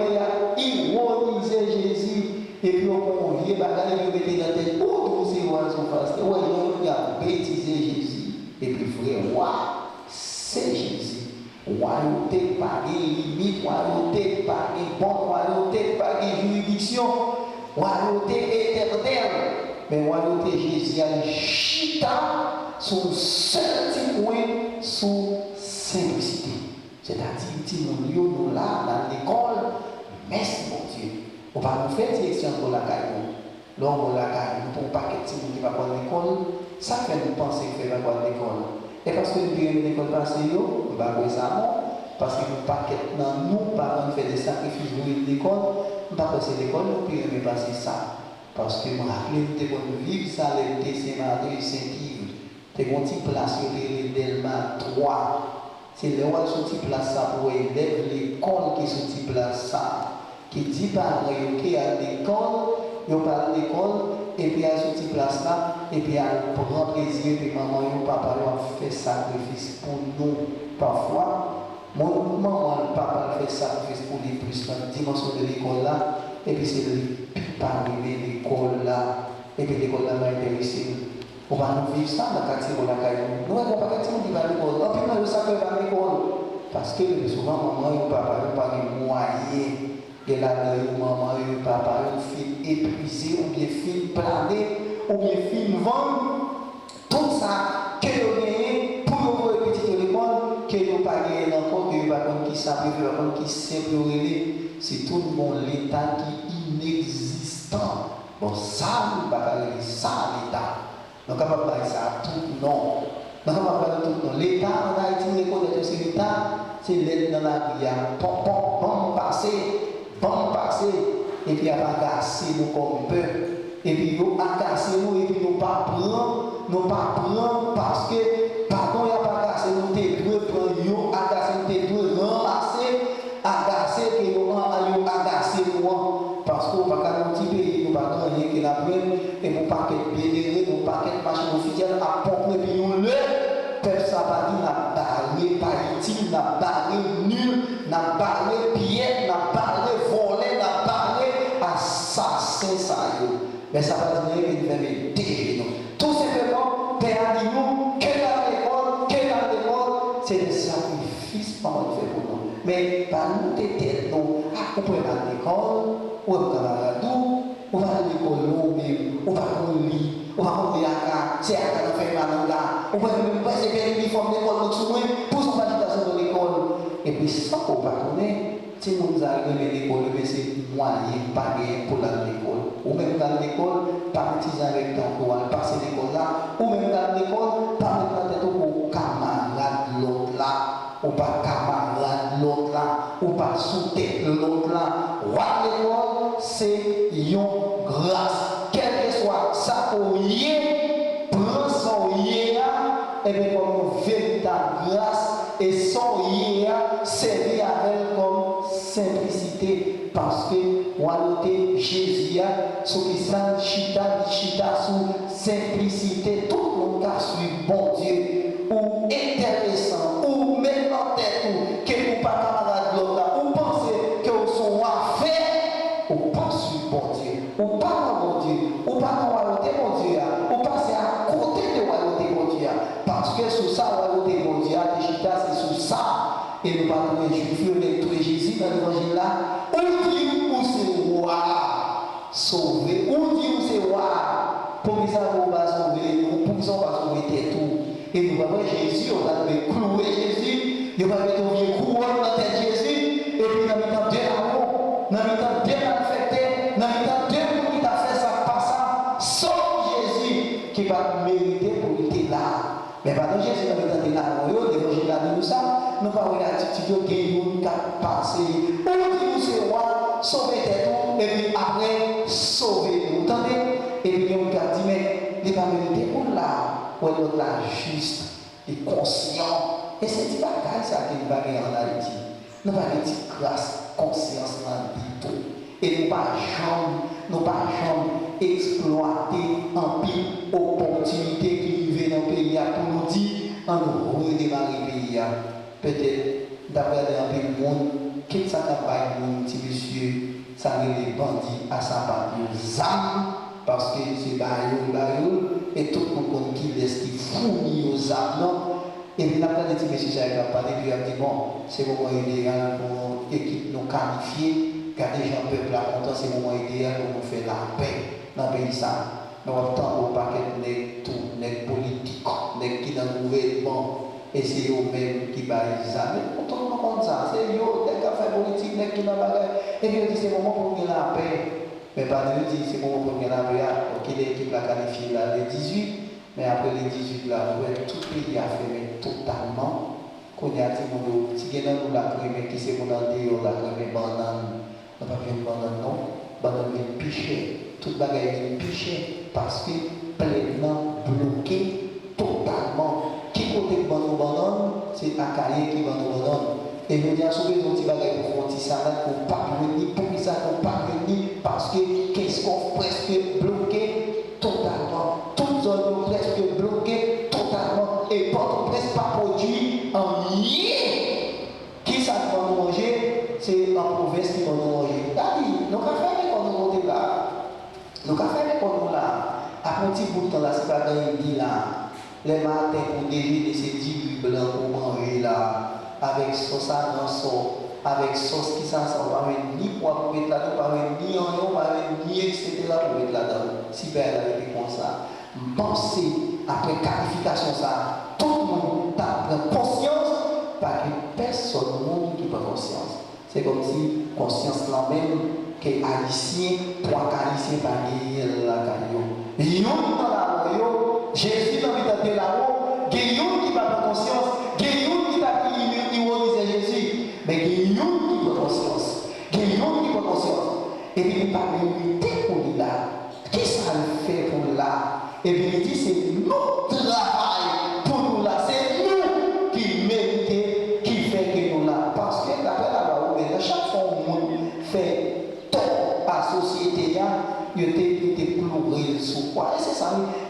il ironisait Jésus. Et puis on vient bagarre et on met dans la tête. Oh, c'est roi sur face terre. Ouais, il a baptisé Jésus. Et puis frère, roi, c'est Jésus. Royauté par limite, royauté par bon, royauté par juridiction, royauté éternelle. Mais royauté Jésus a chita sur seul petit point, sur simplicité. C'est-à-dire, si nous là dans l'école, merci mon Dieu. On va nous faire direction pour la caille. L'homme pour la caille, pour pas que si nous ne va pas à l'école, ça fait nous penser qu'il va pas à l'école. Et parce que nous avons l'école passée, nous ne pouvons pas ça, parce que nous ne nous parents faire des sacrifices pour l'école, nous ne pouvons pas passer l'école, nous ne pouvons pas passer ça. Parce que je me rappelle que nous vivre ça, le Saint-Martin, Saint-Yves, nous avons une petite place sur le Delma 3. C'est le roi qui est place ça pour élève l'école qui est sur place ça. Qui dit par qui à l'école, il parle de l'école, et puis à cette place là, et puis à prendre plaisir, et maman et papa ont fait sacrifice pour nous. Parfois, mon maman et papa fait sacrifice pour les plus dans la dimension de l'école là, et puis c'est le pas arrivé l'école là, et puis l'école là va intéresser nous. On va nous vivre ça dans le quartier de la caille. Nous n'avons pas quartier qui va à l'école. En plus, nous savons pas à l'école. Parce que souvent, maman et papa n'ont pas de moyens. Et là, maman et papa ont fait épuiser, ou bien fait planer, ou bien fait vendre. Tout ça, que vous gagnez pour vous répéter à l'école, que vous pas gagné encore, que vous pas qui savent, que vous qui simple, c'est tout le monde, l'État qui est inexistant. Bon, ça, nous ne pouvons pas dire ça, l'État. Nous ne pouvons pas parler ça tout non. Nous ne pouvons pas parler tout non. L'État en Haïti, nous reconnaissons que c'est l'État, c'est l'aide dans la vie. Bon passer, et puis il a agacé nous comme peu. Et puis nous agacé nous, et puis nous pas prendre, parce que, pardon, il a pas agacé nous, t'es doué prendre, agacé nous, t'es doué ramasser, agacé que nous agacé nous, parce qu'on va pas dans un petit pays, nous pas gagner que la prenne, et nous pas être bien, nous pas être machine officielle à pomper, et puis nous le peuple ça va dire n'a barré Haïti, n'a barré nul, n'a barré piètre, n'a barré volé, n'a barré assassin ça yo. Mais ça va dire qu'il va me déjeuner. Tout simplement, Père a dit nous, que dans l'école, c'est des sacrifices qu'on fait pour nous. Mais par nous têtes nous, on peut aller à l'école, on va à l'école nous-mêmes, on va au lit. On va prendre la c'est à la fin de là. On va même pas se faire l'uniforme d'école pour son validation de l'école. Et puis, ça qu'on va connaître, si nous arrivons à l'école, c'est moyen, pas bien pour aller à l'école. Ou même dans l'école, pas petit avec ton pour aller passer l'école là. Ou même dans l'école, pas mettre la tête au camarade l'autre là. Ou pas camarade l'autre là. Ou pas sous-tête l'autre là. Ou à l'école, c'est une grâce. Quel que soit ça qu'on y est, prend son yé, et bien comme véritable grâce, et son yé, servir avec comme simplicité, parce que royauté Jésus, ce qui s'en chita sous simplicité, tout le monde a suivi bon Dieu, ou intéressant, ou même en tête, ou que vous pas camarade de l'autre, ou pensez que vous sont à faire, ou pas suivre bon Dieu, ou pas bon Dieu, ou pas dans royauté mon Dieu, ou passer à côté de royauté mon Dieu, parce que sous ça, royauté mon Dieu, c'est sous ça, et nous parlons de Jésus, mais tout Jésus dans l'évangile là, où dit où c'est roi sauvé, où dit où c'est roi, pour que ça ne va pas sauver, pour que ça ne va pas sauver tout, et nous allons Jésus, on va clouer Jésus, nous allons mettre un vieux couronne dans tête Jésus, et puis nous allons mettre deux amours, nous allons mettre deux affectés, nous allons mettre deux qui t'a fait ça passant, sauf Jésus qui va mériter pour être là. Mais pendant Jésus va être là, l'évangile a dit ça. nous pas regarder attitude qui a passé. Ou dit c'est roi, sauver tête et puis après sauver nous. Entendez? Et puis on a dit mais les vérités pour là, où est là juste et conscient. Et c'est dit bagaille ça qui va en Haïti. Nous pas de grâce, conscience dans le tout. Et nous pas jamais exploiter en pile opportunité qui vient dans le pays pour nous dire on nous redémarrer le pays. Peut-être d'après un peu le monde, qu'est-ce que ça campagne mon petit monsieur, ça les bandits à sa part aux âmes parce que c'est baillot et tout le monde qui laisse qui fournit aux âmes. Et puis d'après les petits messieurs qui ont parlé, puis il a dit bon, c'est le moment idéal pour l'équipe nous qualifier. Garder les peuple là content, c'est le moment idéal pour nous faire la paix dans le pays. Nous avons pas que tout, les politiques, les qui dans le gouvernement, et c'est eux-mêmes qui baillent ça. Mais tout le monde comme ça, c'est eux, les qui font politique, les qui n'ont pas et puis on dit c'est le moment pour gagner la paix. Mais pas de dire c'est le moment pour gagner la paix. Ok, l'équipe l'a qualifié là, les 18, mais après les 18 là, tout le pays a fermé totalement. Qu'on y a dit, si il y a la crème qui s'est condamné, on la crème banane. On n'a pas fait une banane, non. Banane vient picher. Toute bagaille vient picher parce que pleinement bloqué totalement. Qui côté de banane, c'est Akaye qui va nous banane. Et je dis à sauver nos petits bagailles pour faire un petit salade, pour ne pas venir, pour ça, pour ne pas venir, parce que qu'est-ce qu'on presque bloqué totalement. Toute zone presque bloquée totalement. Et quand on presque pas produit en rien. Qui ça va nous manger? C'est la province qui va nous manger. D'ailleurs, nous avons fait quand nous sommes là. Nous avons fait quand nous là. À un petit bout de temps là, c'est pas dans une là. Les matins pour déjeuner, c'est 10 blancs pour manger là. Avec sauce à danseau, avec sauce qui ça, on va mettre ni poids pour mettre là-dedans, on va mettre ni oignon, on va mettre ni etc. pour mettre là-dedans. Si bien elle a été comme ça. Pensez, après qualification ça, tout le monde a pris conscience. Pas que personne monde qui prend conscience. C'est comme si conscience là même que haïtien, trois haïtiens par la caillou. Yon dans la roue, Jésus dans le de la roue, Guillaume qui prend conscience, Guillaume qui t'a ironisé Jésus, mais Guillaume qui prend conscience, Guillaume qui prend conscience. Et puis il parle de l'unité pour lui là. Qu'est-ce que ça fait pour lui là? Et puis il dit c'est notre travail pour nous là, c'est nous qui méritons. Parce que d'après la loi, chaque fois que on fait tort à la société, il y a des plurés sur quoi. Et c'est ça,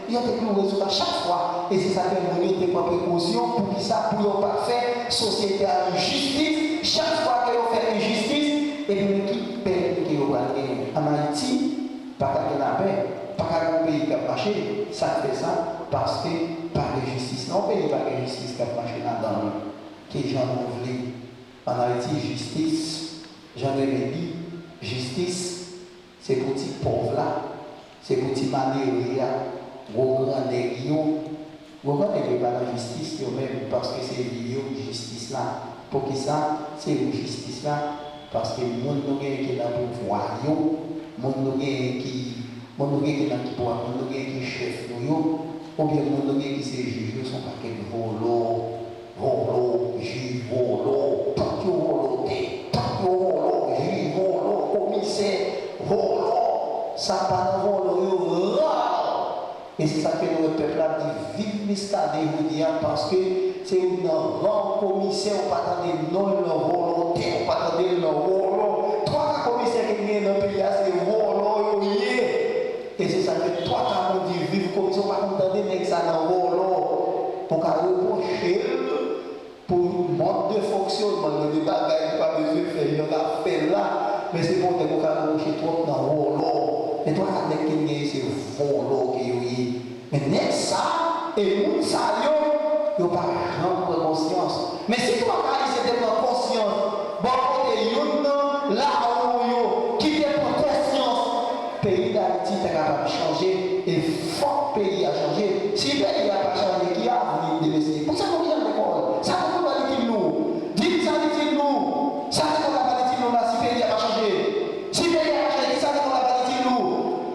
il y a des plurés sur chaque fois. Et c'est ça que nous avons des précautions pour que ça ne puisse pas faire société à justice. Chaque fois qu'on fait injustice, et puis qui paie qui va gagner. En Haïti, pas qu'à la paix, pas qu'à un pays qui a marché, ça fait ça parce que pas de justice. Non, pays pas de justice qui a marché là-dedans. Qui j'en voulais. En Haïti, justice, j'en ai dit, justice, c'est pour les pauvres là, c'est pour les malheureux là, gros grand négio, gros grand négio pas la justice eux-mêmes parce que c'est lié justice là. Pour qui ça, c'est une justice là, parce que le monde qui est dans le pouvoir, le monde qui est dans le pouvoir, le monde qui est chef, ou bien le monde qui est juge, sont pas que volo, juge, volo, tant que volo, juge, volo, commissaire, volo, ça pas volo, et c'est ça que le peuple a dit, vive l'État de vous dire, parce que c'est une grande commissaire, on pas attendre non le volonté, on pas attendre le volo. Trois commissaires qui viennent dans le pays, c'est volo, et c'est ça que toi, quand on dit vive commissaire, on pas attendre ça dans le volo, pour qu'à reprocher. Pour le mode de fonctionnement, le débat n'a pas besoin de faire, il y en a fait là, mais c'est pour que vous chez toi dans le volo. Mais toi, quand tu es c'est le volo qui est. Mais n'est ça, et nous, ça, il n'y a pas de conscience. Mais si toi, quand tu as conscience, bon, côté yon, là où qui prend conscience, le pays d'Haïti est capable de changer, et fort pays a changé. Si le pays n'a pas changé, qui a voulu délaisser? Pour ça qu'on vient de l'école. Ça ne peut pas dire nous. Dites ça, dites-nous. Ça ne peut pas dire nous là, si le pays n'a pas changé. Si le pays n'a pas changé, qui ça ne peut pas dire nous?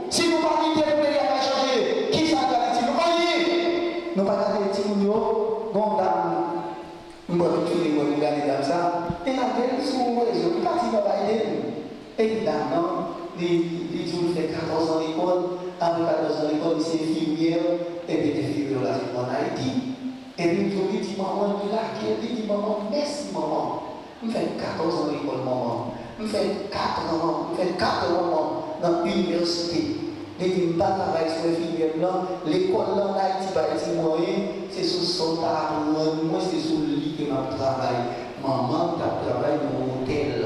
Si nous parlons de le pays n'a pas changé, qui ça ne peut pas dire nous? Voyez, nous ne pouvons pas dire nous, bon, nous ne pouvons pas dire il fait 14 ans d'école, après 14 ans d'école, il s'est infirmière, et puis il est infirmière là, en Haïti. Et puis il dit, maman, il dit, maman, merci maman. Je fais 14 ans d'école, maman. Je fais 4 ans, maman, dans l'université. Il dit, je ne travaille sur l'infirmière là, l'école là en Haïti, pas être moyen, c'est sur son table, moi c'est sur le lit que je travaille. Maman, tu travailles dans un hôtel.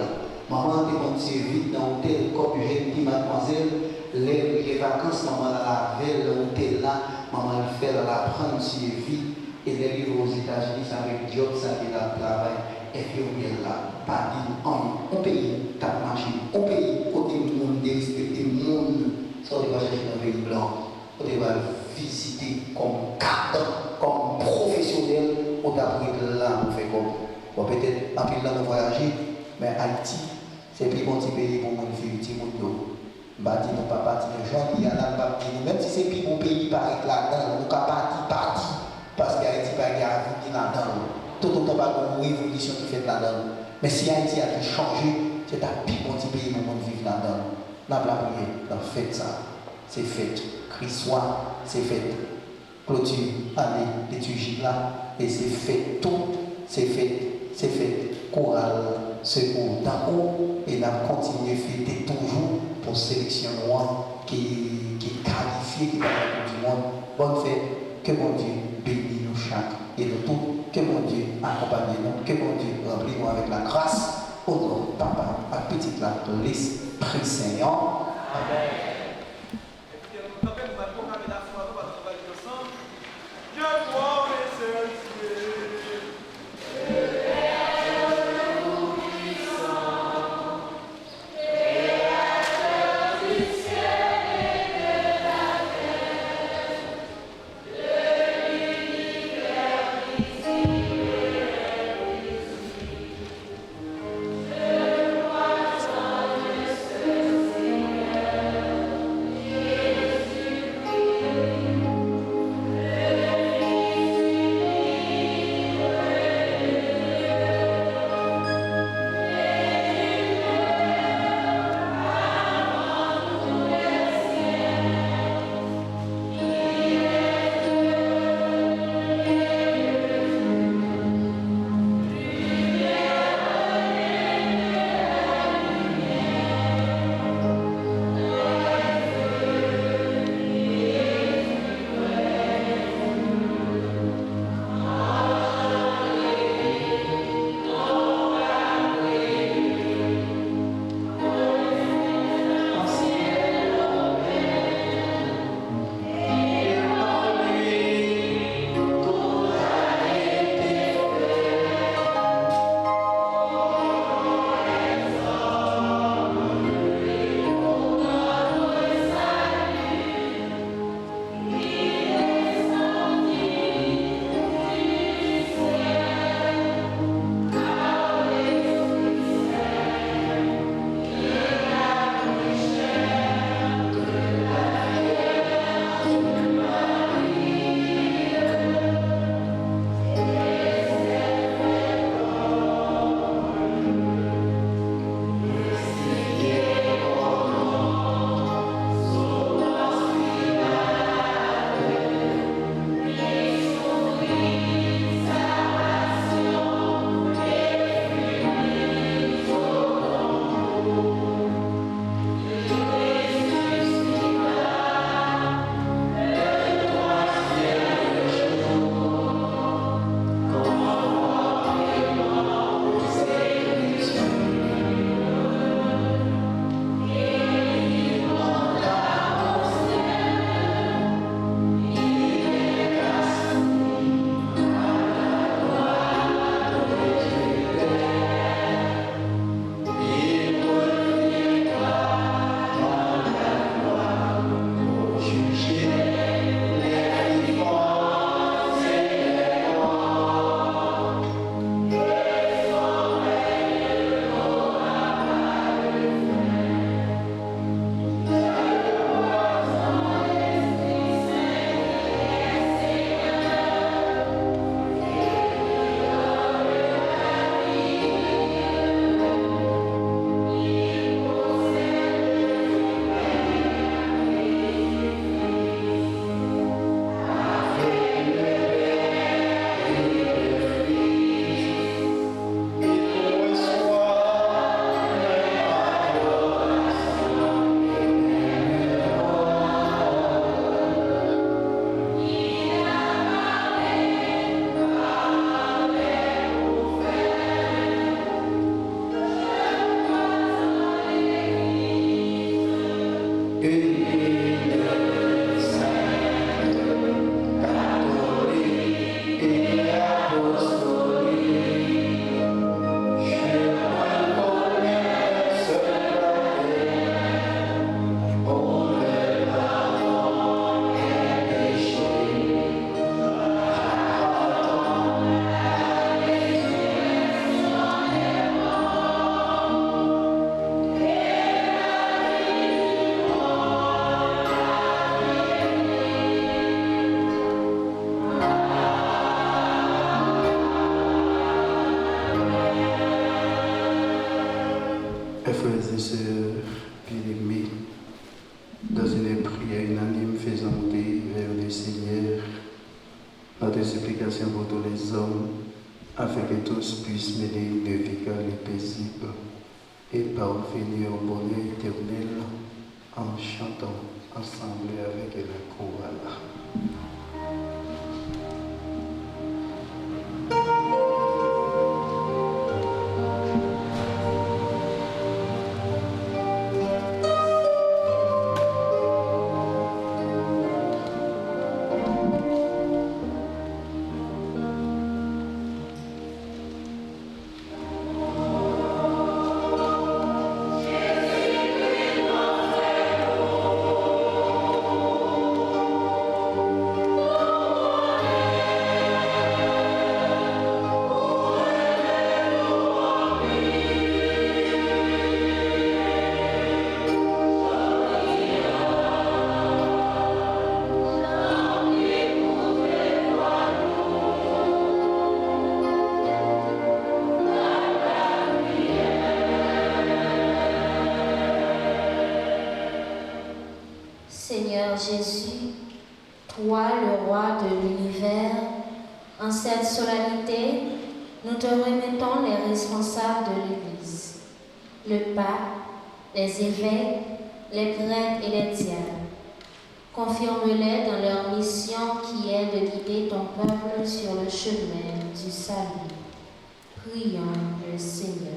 Maman, tu es servir dans un hôtel comme j'ai dit, mademoiselle, les vacances, maman la veille, l'hôtel là, maman le fait, elle apprend servir. Et les livres aux États-Unis, ça avec job, ça qui est dans le travail. Et puis on est là, pas dit, on paye ta machine, on paye côté monde, respecter le monde. Ça, on va chercher dans le pays blanc, on va visiter comme cadre, comme professionnel, on va là, on fait comme. Bon, peut-être, après là, on voyager, mais Haïti, c'est plus bon petit pays pour mon vivre, petit monde. Bâti nos papa, nos gens, il y en a pas petit, même si c'est plus bon pays, par exemple, là-dedans, on va partir, parce qu'Haïti va y arriver là-dedans. Tout le temps, pas une révolution qui fait là-dedans. Mais si Haïti a changé, c'est un plus bon petit pays pour mon vivre là-dedans. N'a pas prié, dans fait ça, c'est fait. Christ soit, c'est fait. Clôture, allez, l'étude là, et c'est fait tout, c'est fait. Chorale, secours d'en haut, et n'a continué à fêter toujours pour sélection noire qui est qualifiée, qui est dans le monde. Bonne fête, que mon Dieu bénisse nous chaque et nous tous, que mon Dieu accompagne nous, que mon Dieu remplit nous avec la grâce, au nom de Papa, à petite la l'Esprit Saint. Amen. Frères et sœurs bien-aimés, dans une prière unanime faisant monter vers le Seigneur notre supplication pour tous les hommes, afin que tous puissent mener une vie calme et paisible et parvenir au bonheur éternel en chantant ensemble avec la chorale. Seigneur Jésus, toi le roi de l'univers, en cette solennité, nous te remettons les responsables de l'Église, le pape, les évêques, les prêtres et les diacres. Confirme-les dans leur mission qui est de guider ton peuple sur le chemin du salut. Prions le Seigneur.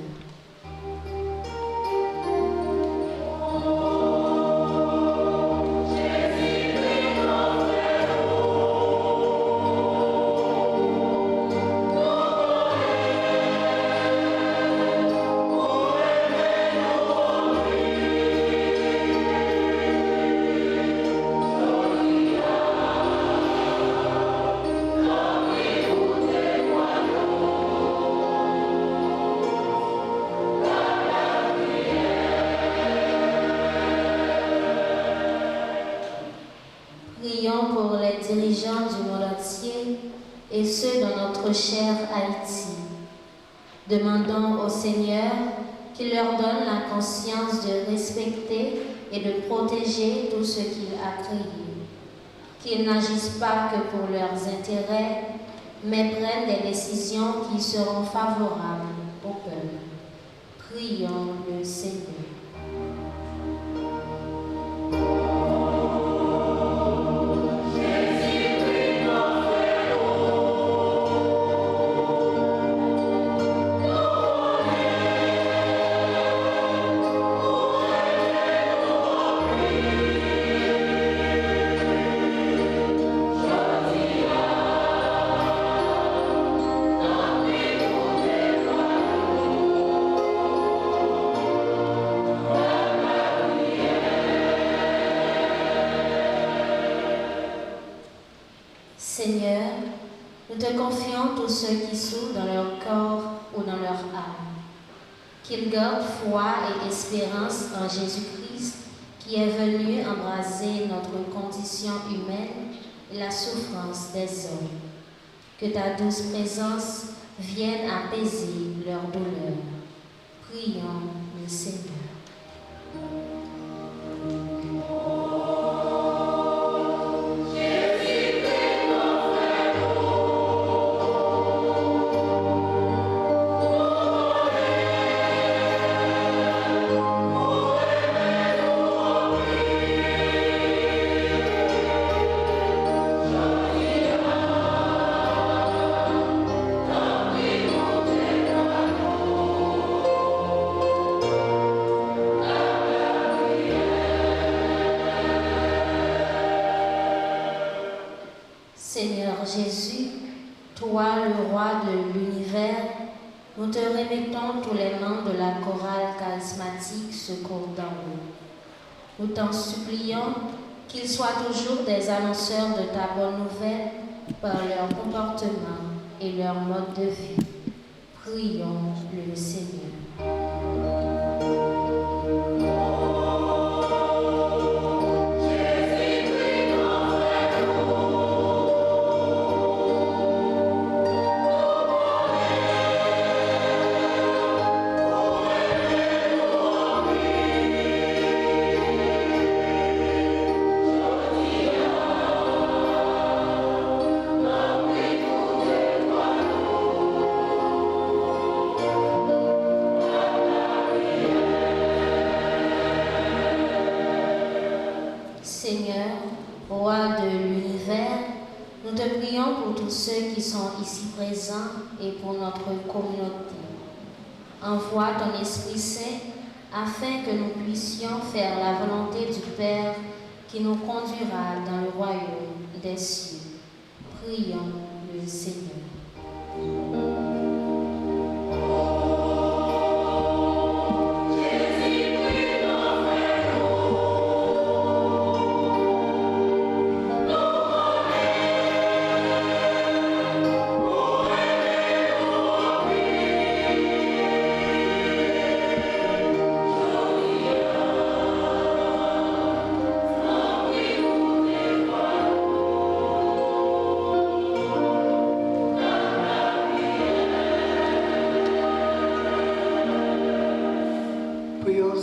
Prions pour les dirigeants du monde entier et ceux de notre cher Haïti. Demandons au Seigneur qu'il leur donne la conscience de respecter et de protéger tout ce qu'il a créé. Qu'ils n'agissent pas que pour leurs intérêts, mais prennent des décisions qui seront favorables au peuple. Prions le Seigneur. Seigneur, nous te confions tous ceux qui souffrent dans leur corps ou dans leur âme. Qu'ils gardent foi et espérance en Jésus-Christ qui est venu embraser notre condition humaine et la souffrance des hommes. Que ta douce présence vienne apaiser leur douleur. Prions le Seigneur. Jésus, toi le roi de l'univers, nous te remettons tous les membres de la chorale charismatique Secours d'en haut. Nous t'en supplions qu'ils soient toujours des annonceurs de ta bonne nouvelle par leur comportement et leur mode de vie. Prions le Seigneur. Seigneur, roi de l'univers, nous te prions pour tous ceux qui sont ici présents et pour notre communauté. Envoie ton Esprit Saint afin que nous puissions faire la volonté du Père qui nous conduira dans le royaume des cieux. Prions le Seigneur.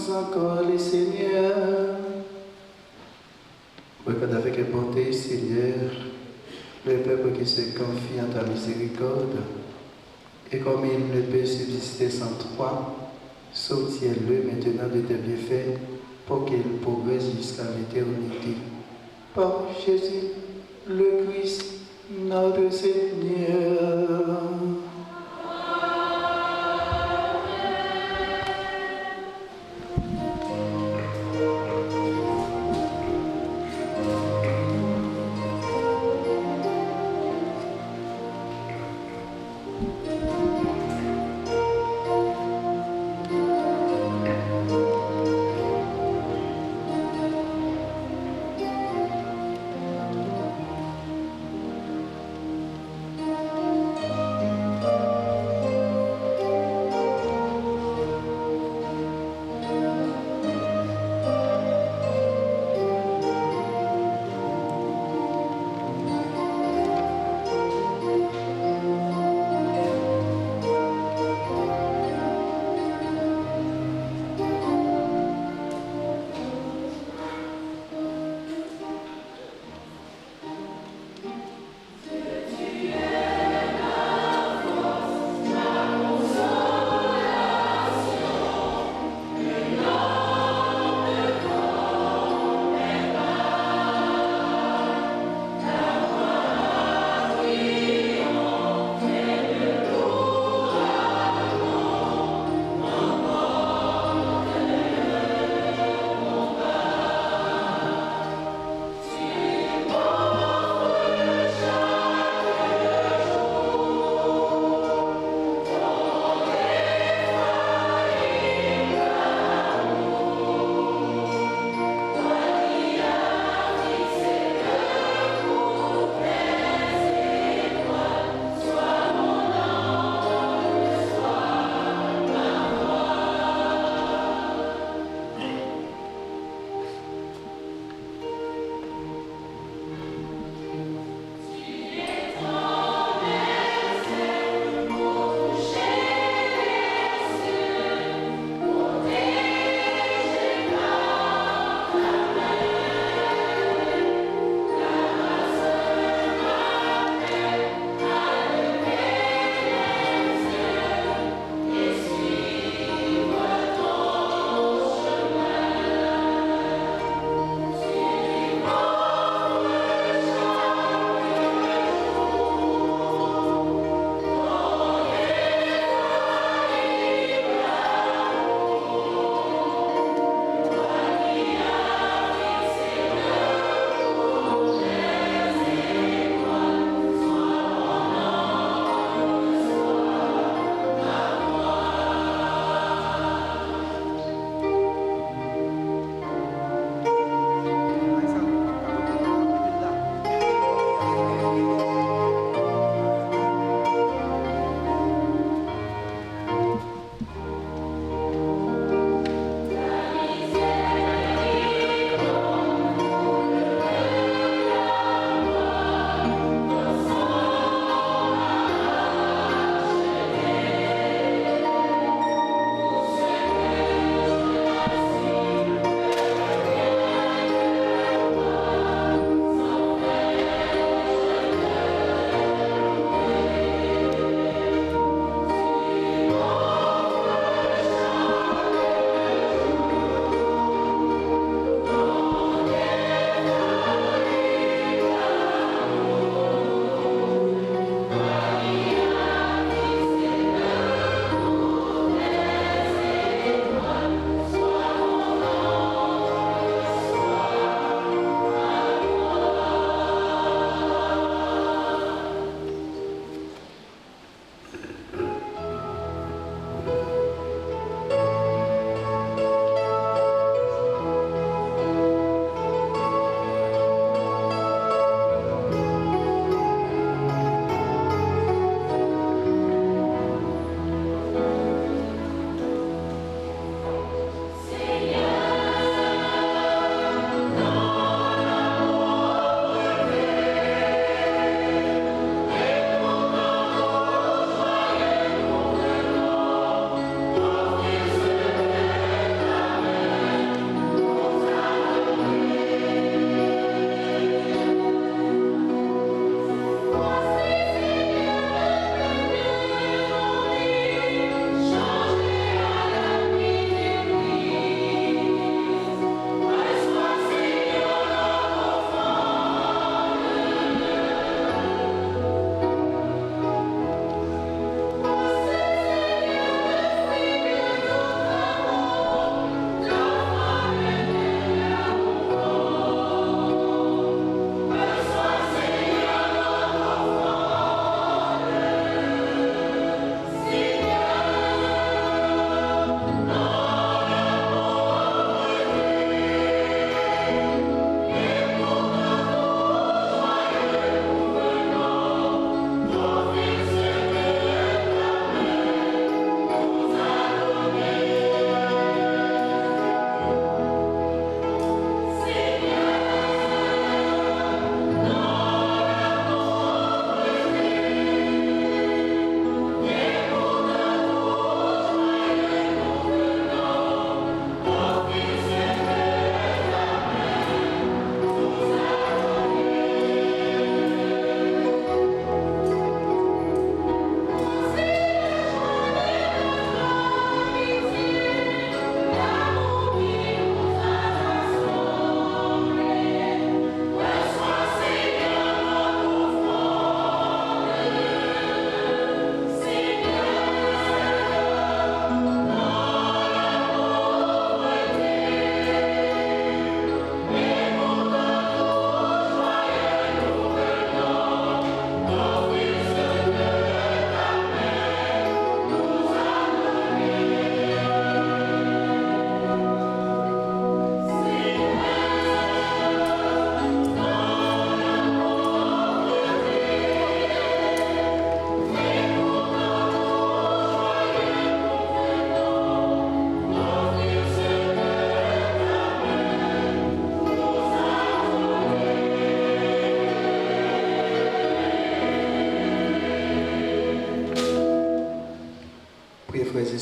Encore les seigneurs. Regarde avec bonté, Seigneur, le peuple qui se confie en ta miséricorde, et comme il ne peut subsister sans toi, soutiens-le maintenant de tes bienfaits pour qu'il progresse jusqu'à l'éternité. Par Jésus, le Christ, notre Seigneur.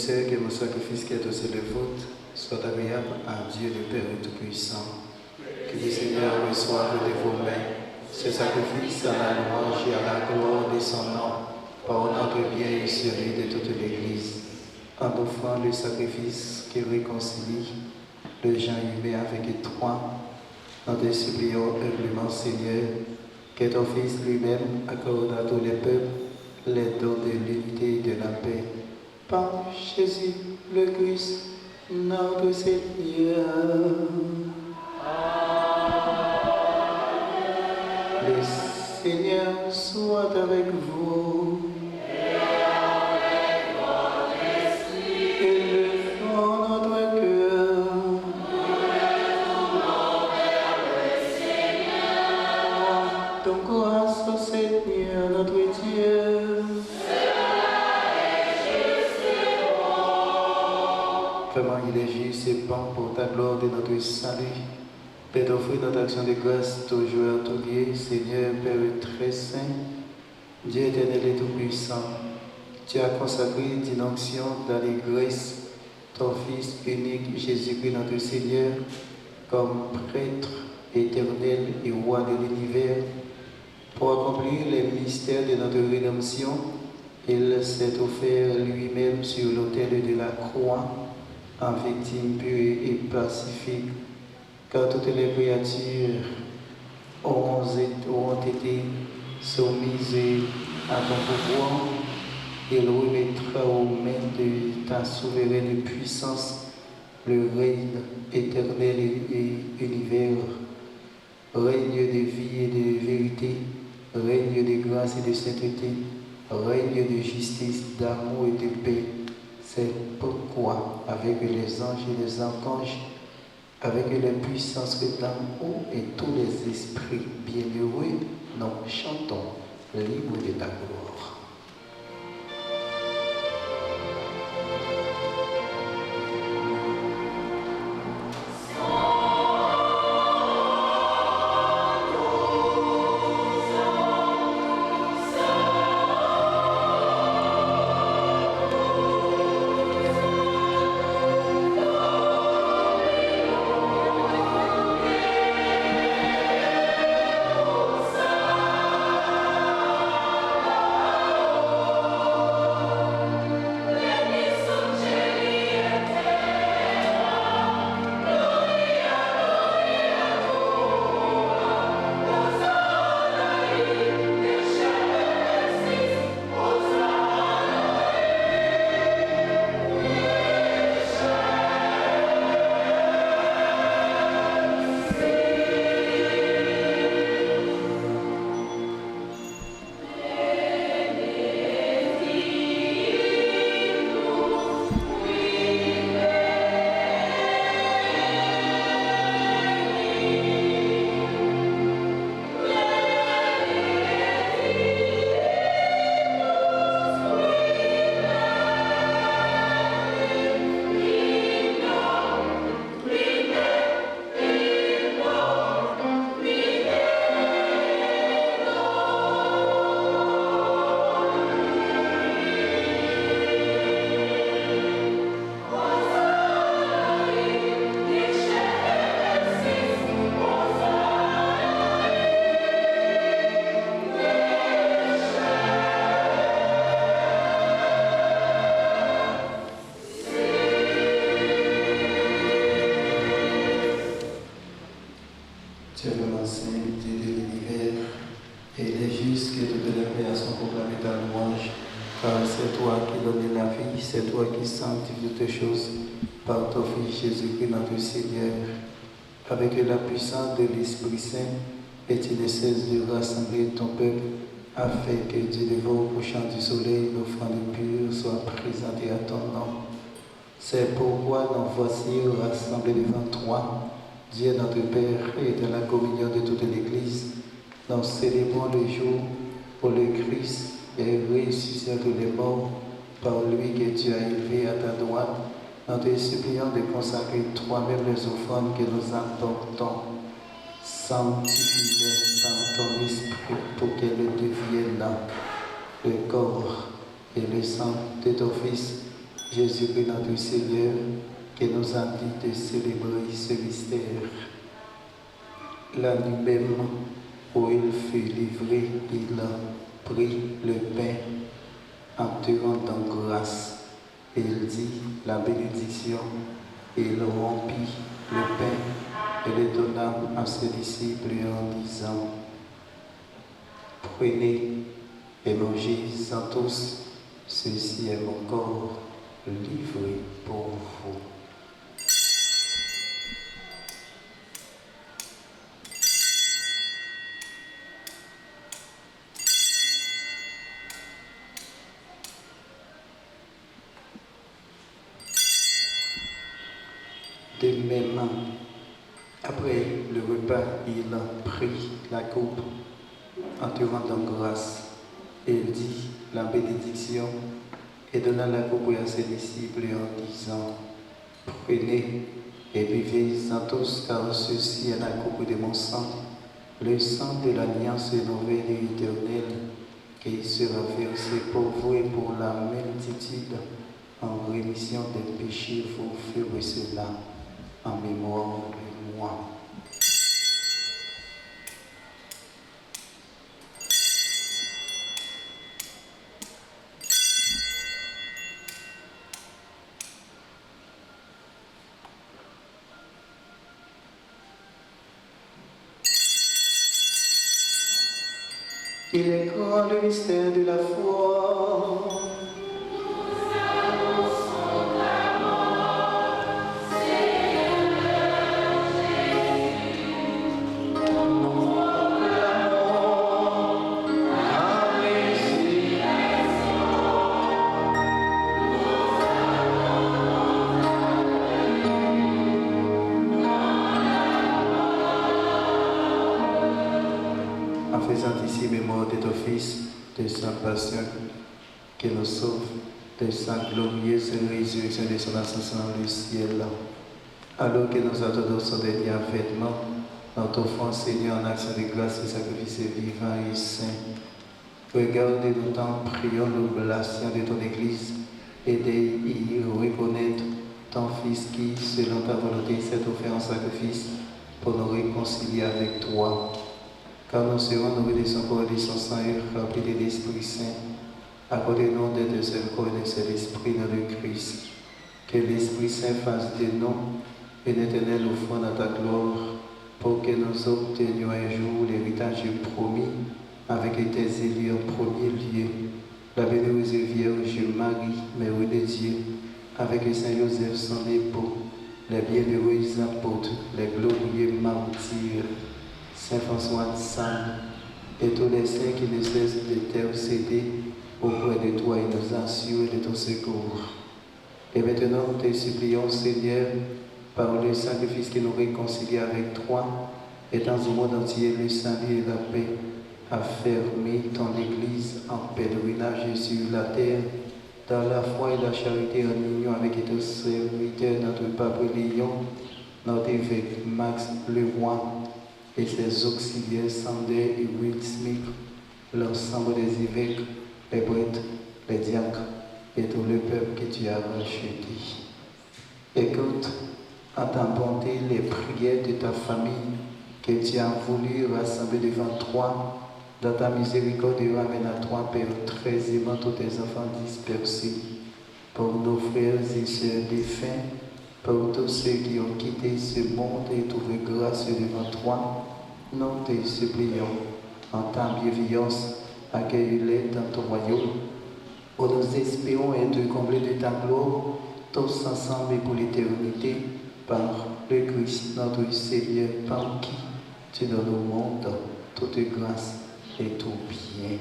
Seigneur, que mon sacrifice qui est aussi le vôtre soit agréable à Dieu le Père Tout-Puissant. Que le Seigneur reçoive de vos mains ce sacrifice à la louange et à la gloire de son nom, par notre bien et celui de toute l'Église, en offrant le sacrifice qui réconcilie le genre humain avec toi. Nous te supplions humblement, Seigneur, que ton Fils lui-même accorde à tous les peuples les dons de l'unité et de la paix. Par Jésus le Christ, notre Seigneur. Le Seigneur soit avec vous. Et avec votre esprit. Élevons notre cœur. Nous le tournons vers le Seigneur. Ton grâce au Seigneur notre Dieu. Cela est juste et bon. Vraiment, il est juste et bon pour ta gloire et notre salut. Père, t'offrir notre action de grâce toujours à ton lieu, Seigneur, Père très saint, Dieu éternel et tout-puissant. Tu as consacré d'une onction dans l'église ton Fils unique, Jésus-Christ notre Seigneur, comme prêtre éternel et roi de l'univers. Pour accomplir les mystères de notre rédemption, il s'est offert lui-même sur l'autel de la croix, en victime pure et pacifique. Car toutes les créatures ont été soumises à ton pouvoir, il remettra aux mains de ta souveraine puissance le règne éternel et univers, règne de vie et de vérité, règne de grâce et de sainteté, règne de justice, d'amour et de paix. C'est pourquoi, avec les anges et les archanges, avec les puissances d'en haut et tous les esprits bienheureux, nous chantons l'hymne de ta gloire. C'est toi qui sanctifie toutes choses par ton Fils Jésus-Christ notre Seigneur. Avec la puissance de l'Esprit Saint, et tu ne cesses de rassembler ton peuple afin que Dieu devant au couchant du soleil, l'offrande pure soit présentée à ton nom. C'est pourquoi nous voici rassemblés devant toi, Dieu notre Père, et dans la communion de toute l'Église. Nous célébrons le jour pour le Christ et ressuscité de les morts, par lui que tu as élevé à ta droite. Nous te supplions de consacrer toi-même les offrandes que nous apportons. Sanctifie-les par ton esprit pour qu'elles deviennent le corps et le sang de ton Fils, Jésus-Christ, notre Seigneur, qui nous a dit de célébrer ce mystère. La nuit même où il fut livré, il a pris le pain en te rendant grâce. Il dit la bénédiction, il rompit le pain et le donna à ses disciples en disant: Prenez et mangez-en tous, ceci est mon corps livré pour vous. De même, après le repas, il a pris la coupe en te rendant grâce. Il dit la bénédiction et donna la coupe à ses disciples en disant: Prenez et buvez-en tous, car ceci est la coupe de mon sang, le sang de l'alliance nouvelle et éternelle, qui sera versé pour vous et pour la multitude en rémission des péchés. Vous ferez cela en mémoire de moi. Il est grand le mystère de la foi. Mémoire de ton Fils, de sa passion qui nous sauve, de sa glorieuse résurrection, de son ascension dans le ciel. Alors que nous attendons son dernier avènement, notre offrande, Seigneur, en action de grâce et sacrifice vivant et saint. Regarde-nous tant, prions l'oblation de ton Église et d'y reconnaître ton Fils qui, selon ta volonté, s'est offert en sacrifice pour nous réconcilier avec toi. Car nous serons nourris de son corps et de son sang et remplis de l'Esprit Saint. Accordez-nous d'être un seul corps et d'un seul esprit dans le Christ. Que l'Esprit Saint fasse de nous une éternelle offrande à ta gloire, pour que nous obtenions un jour l'héritage promis avec tes élus en premier lieu. La bienheureuse Vierge Marie, Mère de Dieu, avec le Saint Joseph son époux, les bienheureux apôtres, les glorieux martyrs, Saint François de Sales et tous les saints qui ne cessent de t'intercéder auprès de toi et nous assurent de ton secours. Et maintenant, nous te supplions, Seigneur, par le sacrifice qui nous réconcilie avec toi, et dans le monde entier le salut et la paix, affermis ton Église en pèlerinage sur la terre, dans la foi et la charité en union avec ton serviteur, notre Pape Léon, notre évêque Max le roi, et ses auxiliaires Sander et Will Smith, l'ensemble des évêques, les prêtres, les diacres et tout le peuple que tu as racheté. Écoute en ta bonté les prières de ta famille que tu as voulu rassembler devant toi. Dans ta miséricorde, ramène à toi, Père, très aimant tous tes enfants dispersés, pour nos frères et sœurs défunts, pour tous ceux qui ont quitté ce monde et trouvé grâce devant toi. Nous te supplions, en ta bienveillance, accueille-les dans ton royaume, où nous espérons être comblés de ta gloire, tous ensemble et pour l'éternité, par le Christ, notre Seigneur, par qui tu donnes au monde toute grâce et tout bien.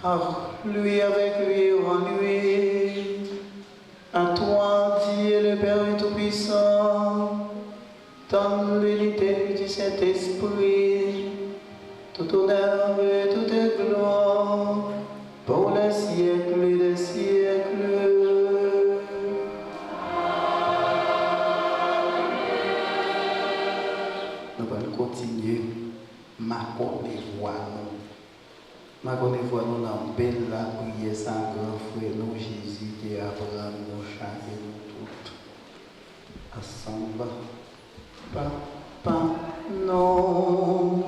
Par lui, avec lui, en lui, à toi, Dieu le Père Tout-Puissant, dans l'unité du Saint-Esprit, tout honneur et toute gloire, pour les siècles des siècles. Nous allons continuer, marquons les voies. Ma connaît voix nous dans belle la prière sans grand frère nous Jésus qui Abraham nous chanter nous toutes ensemble. Papa, non.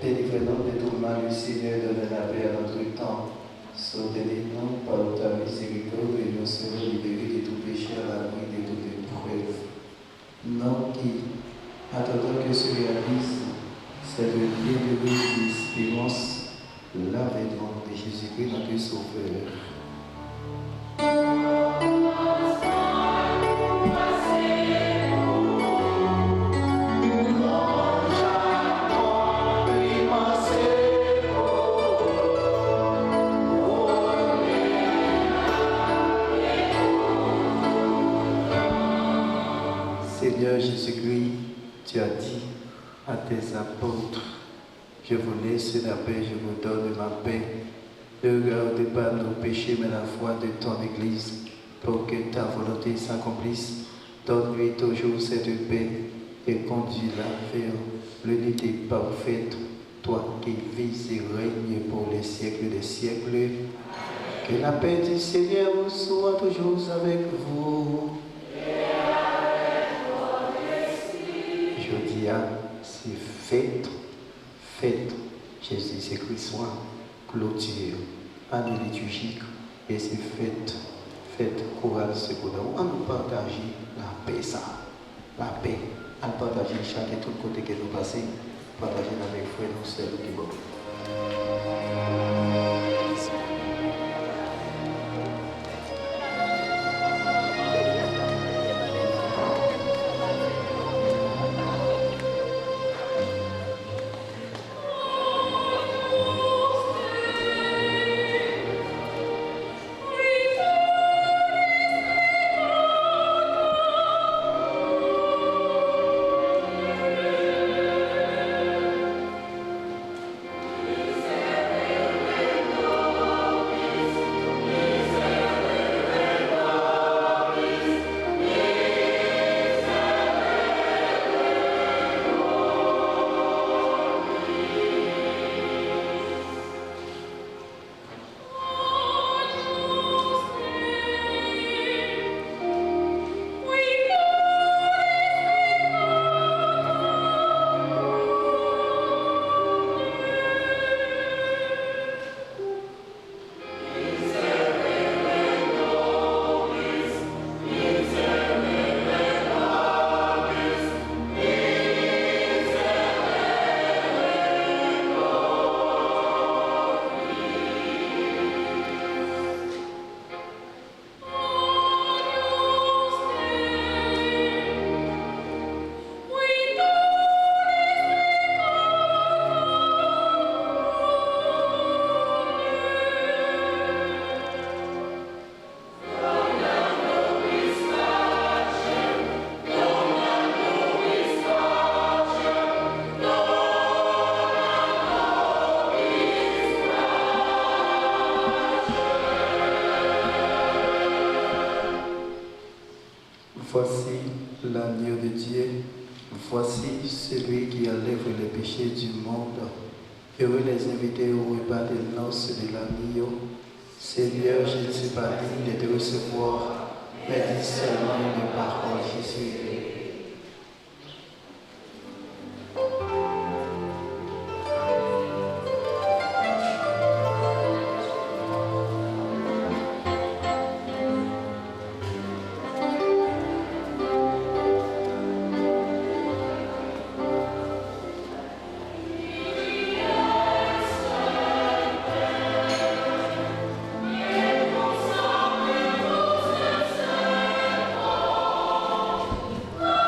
Délivrez-nous de tout mal, Seigneur, donne la paix à notre temps. Sauvez-nous par ta miséricorde et nous serons libérés de tout péché à l'abri de toute épreuve. Nous qui attendons que se réalise cette bienheureuse espérance, l'avènement de Jésus-Christ, notre Sauveur. Seigneur Jésus-Christ, tu as dit à tes apôtres, je vous laisse la paix, je vous donne ma paix. Ne regarde pas nos péchés, mais la foi de ton Église, pour que ta volonté s'accomplisse. Donne-lui toujours cette paix et conduis-la vers l'unité parfaite, toi qui vis et règnes pour les siècles des siècles. Que la paix du Seigneur soit toujours avec vous. C'est fête, Jésus-Christ soit clôture, année liturgique, et c'est fête chorale secondaire. On nous partage la paix, la paix. On partage chaque tout côté que nous passons, partager avec frère, nous, c'est le qui bon. Voici l'agneau de Dieu, voici celui qui enlève les péchés du monde. Heureux les invités au repas des noces de l'agneau. Seigneur, je ne suis pas digne de te recevoir, mais dis seulement une parole, je suis guéri. Amen.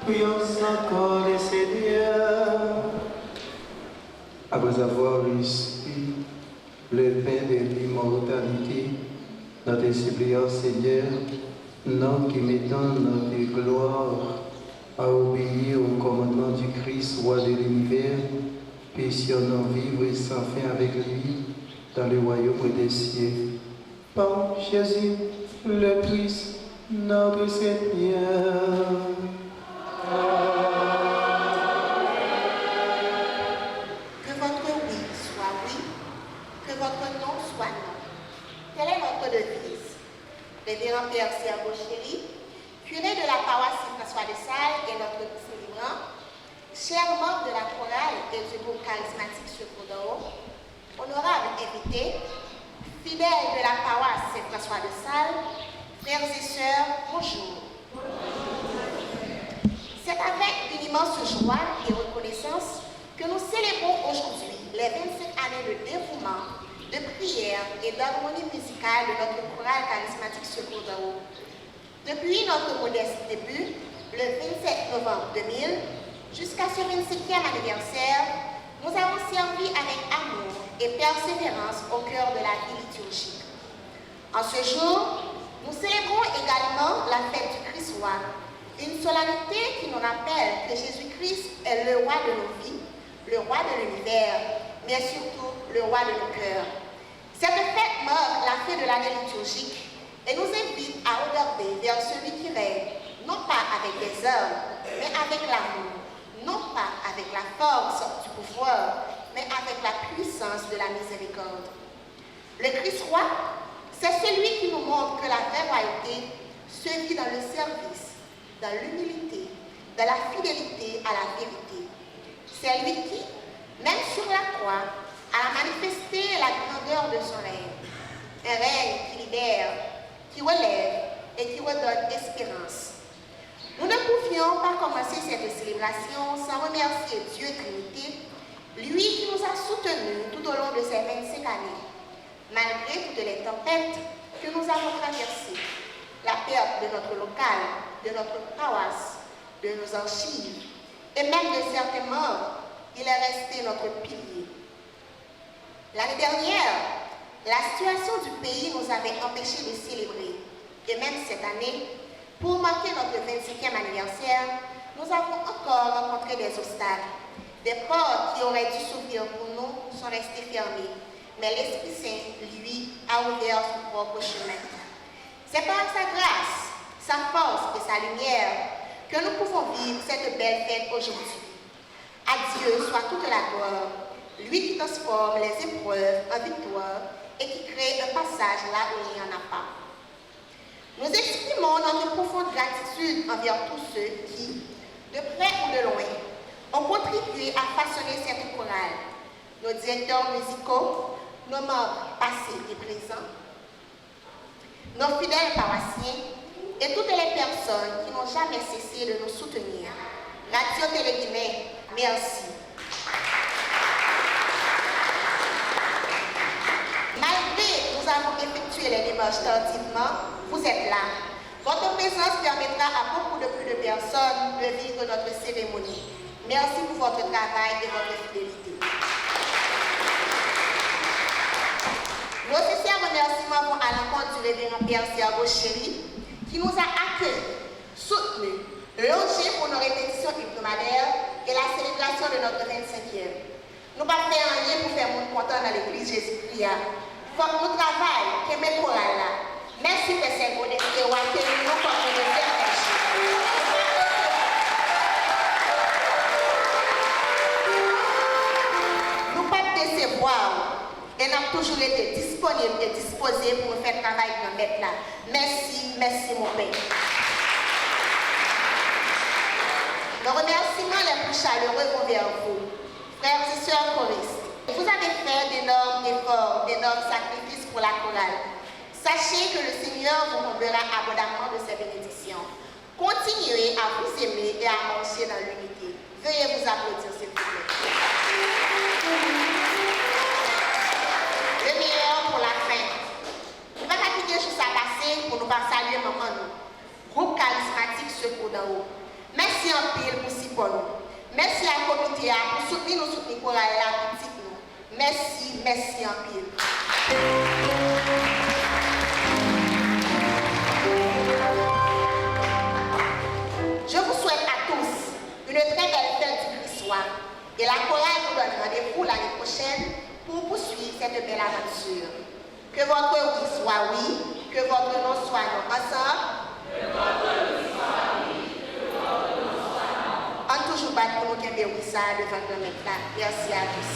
Prions encore le Seigneur. Après avoir reçu le pain de l'immortalité, nous te supplions, Seigneur, nous qui mettons notre gloire à obéir au commandement du Christ, roi de l'univers, puissions-nous vivre sans fin avec lui dans le royaume des cieux. Par Jésus, le Christ, notre Seigneur. Que votre oui soit oui, que votre non soit non. Telle est notre devise. Révérend Père Serge Chéri, curé de la paroisse Saint-François de Sales et notre célébrant, chers membres de la chorale et du groupe charismatique Secours d'en haut, honorables invités, fidèles de la paroisse Saint-François de Sales, frères et sœurs, bonjour. C'est avec une immense joie et reconnaissance que nous célébrons aujourd'hui les 25 années de dévouement, de prière et d'harmonie musicale de notre chorale charismatique Secours d'en haut. Depuis notre modeste début, le 27 novembre 2000, jusqu'à ce 25e anniversaire, nous avons servi avec amour et persévérance au cœur de la vie liturgique. En ce jour, nous célébrons également la fête du Christ roi, une solennité qui nous rappelle que Jésus-Christ est le roi de nos vies, le roi de l'univers, mais surtout le roi de nos cœurs. Cette fête marque la fin de l'année liturgique et nous invite à regarder vers celui qui règne, non pas avec des hommes, mais avec l'amour, non pas avec la force du pouvoir, mais avec la puissance de la miséricorde. Le Christ roi, c'est celui qui nous montre que la vraie royauté se vit dans le service, dans l'humilité, dans la fidélité à la vérité. C'est lui qui, même sur la croix, a manifesté la grandeur de son règne. Un règne qui libère, qui relève et qui redonne espérance. Nous ne pouvions pas commencer cette célébration sans remercier Dieu Trinité, lui qui nous a soutenus tout au long de ces 25 années, malgré toutes les tempêtes que nous avons traversées, la perte de notre local, de notre paroisse, de nos archives, et même de certains morts, il est resté notre pilier. L'année dernière, la situation du pays nous avait empêchés de célébrer. Et même cette année, pour marquer notre 25e anniversaire, nous avons encore rencontré des obstacles. Des portes qui auraient dû s'ouvrir pour nous sont restées fermées. Mais l'Esprit Saint, lui, a ouvert son propre chemin. C'est par sa grâce, sa force et sa lumière que nous pouvons vivre cette belle fête aujourd'hui. À Dieu soit toute la gloire, lui qui transforme les épreuves en victoire et qui crée un passage là où il n'y en a pas. Nous exprimons notre profonde gratitude envers tous ceux qui, de près ou de loin, ont contribué à façonner cette chorale. Nos directeurs musicaux, nos membres passés et présents, nos fidèles paroissiens et toutes les personnes qui n'ont jamais cessé de nous soutenir. Radio Téléguinée, merci. Malgré que nous avons effectué les démarches tardivement, vous êtes là. Votre présence permettra à beaucoup de plus de personnes de vivre notre cérémonie. Merci pour votre travail et votre fidélité. Nos sincères remerciements vont à l'encontre du révérend Père Serge Chéri, qui nous a accueillis, soutenus, logés pour nos répétitions hebdomadaires et la célébration de notre 25e. Nous ne pouvons pas faire rien pour faire mon content dans l'église Jésus-Christ. Il faut que nous travaillons, que mes chorales là. Merci pour ces bonnes et nous comme nous le faire. Nous ne pouvons pas décevoir. Et nous avons toujours été disponibles et disposés pour nous faire travail dans mettre là. Merci, merci mon Père. Nos remerciements les plus chaleureux vont vers vous, frères et sœurs choristes. Vous avez fait d'énormes efforts, d'énormes sacrifices pour la chorale. Sachez que le Seigneur vous comblera abondamment de ses bénédictions. Continuez à vous aimer et à marcher dans l'unité. Veuillez vous applaudir, s'il vous plaît. Le meilleur pour la fin. Nous allons quitter juste à passer pour nous saluer maman nous. Groupe charismatique Secours d'en haut. Merci merci en pile pour si pour nous. Merci à la comité pour soutenir nous pour la petite nous. Merci en pile. Je vous souhaite à tous une très belle fête du Christ-Soir et la chorale vous donne rendez-vous l'année prochaine pour poursuivre cette belle aventure. Que votre oui soit oui, que votre non soit non. Ensemble. Que votre oui soit oui, que votre non soit non. On toujours battre pour nous qui oui ça devant le maître là. Merci à tous.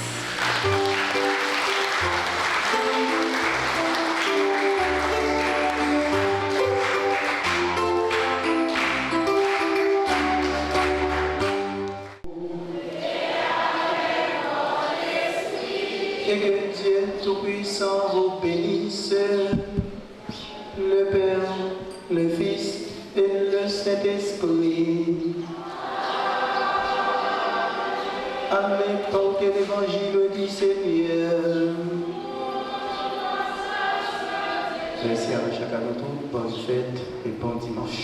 Et que Dieu Tout-Puissant vous bénisse, le Père, le Fils et le Saint-Esprit. Amen. Portez l'évangile du Seigneur. Merci à chacun de nous. Bonne fête et bon dimanche.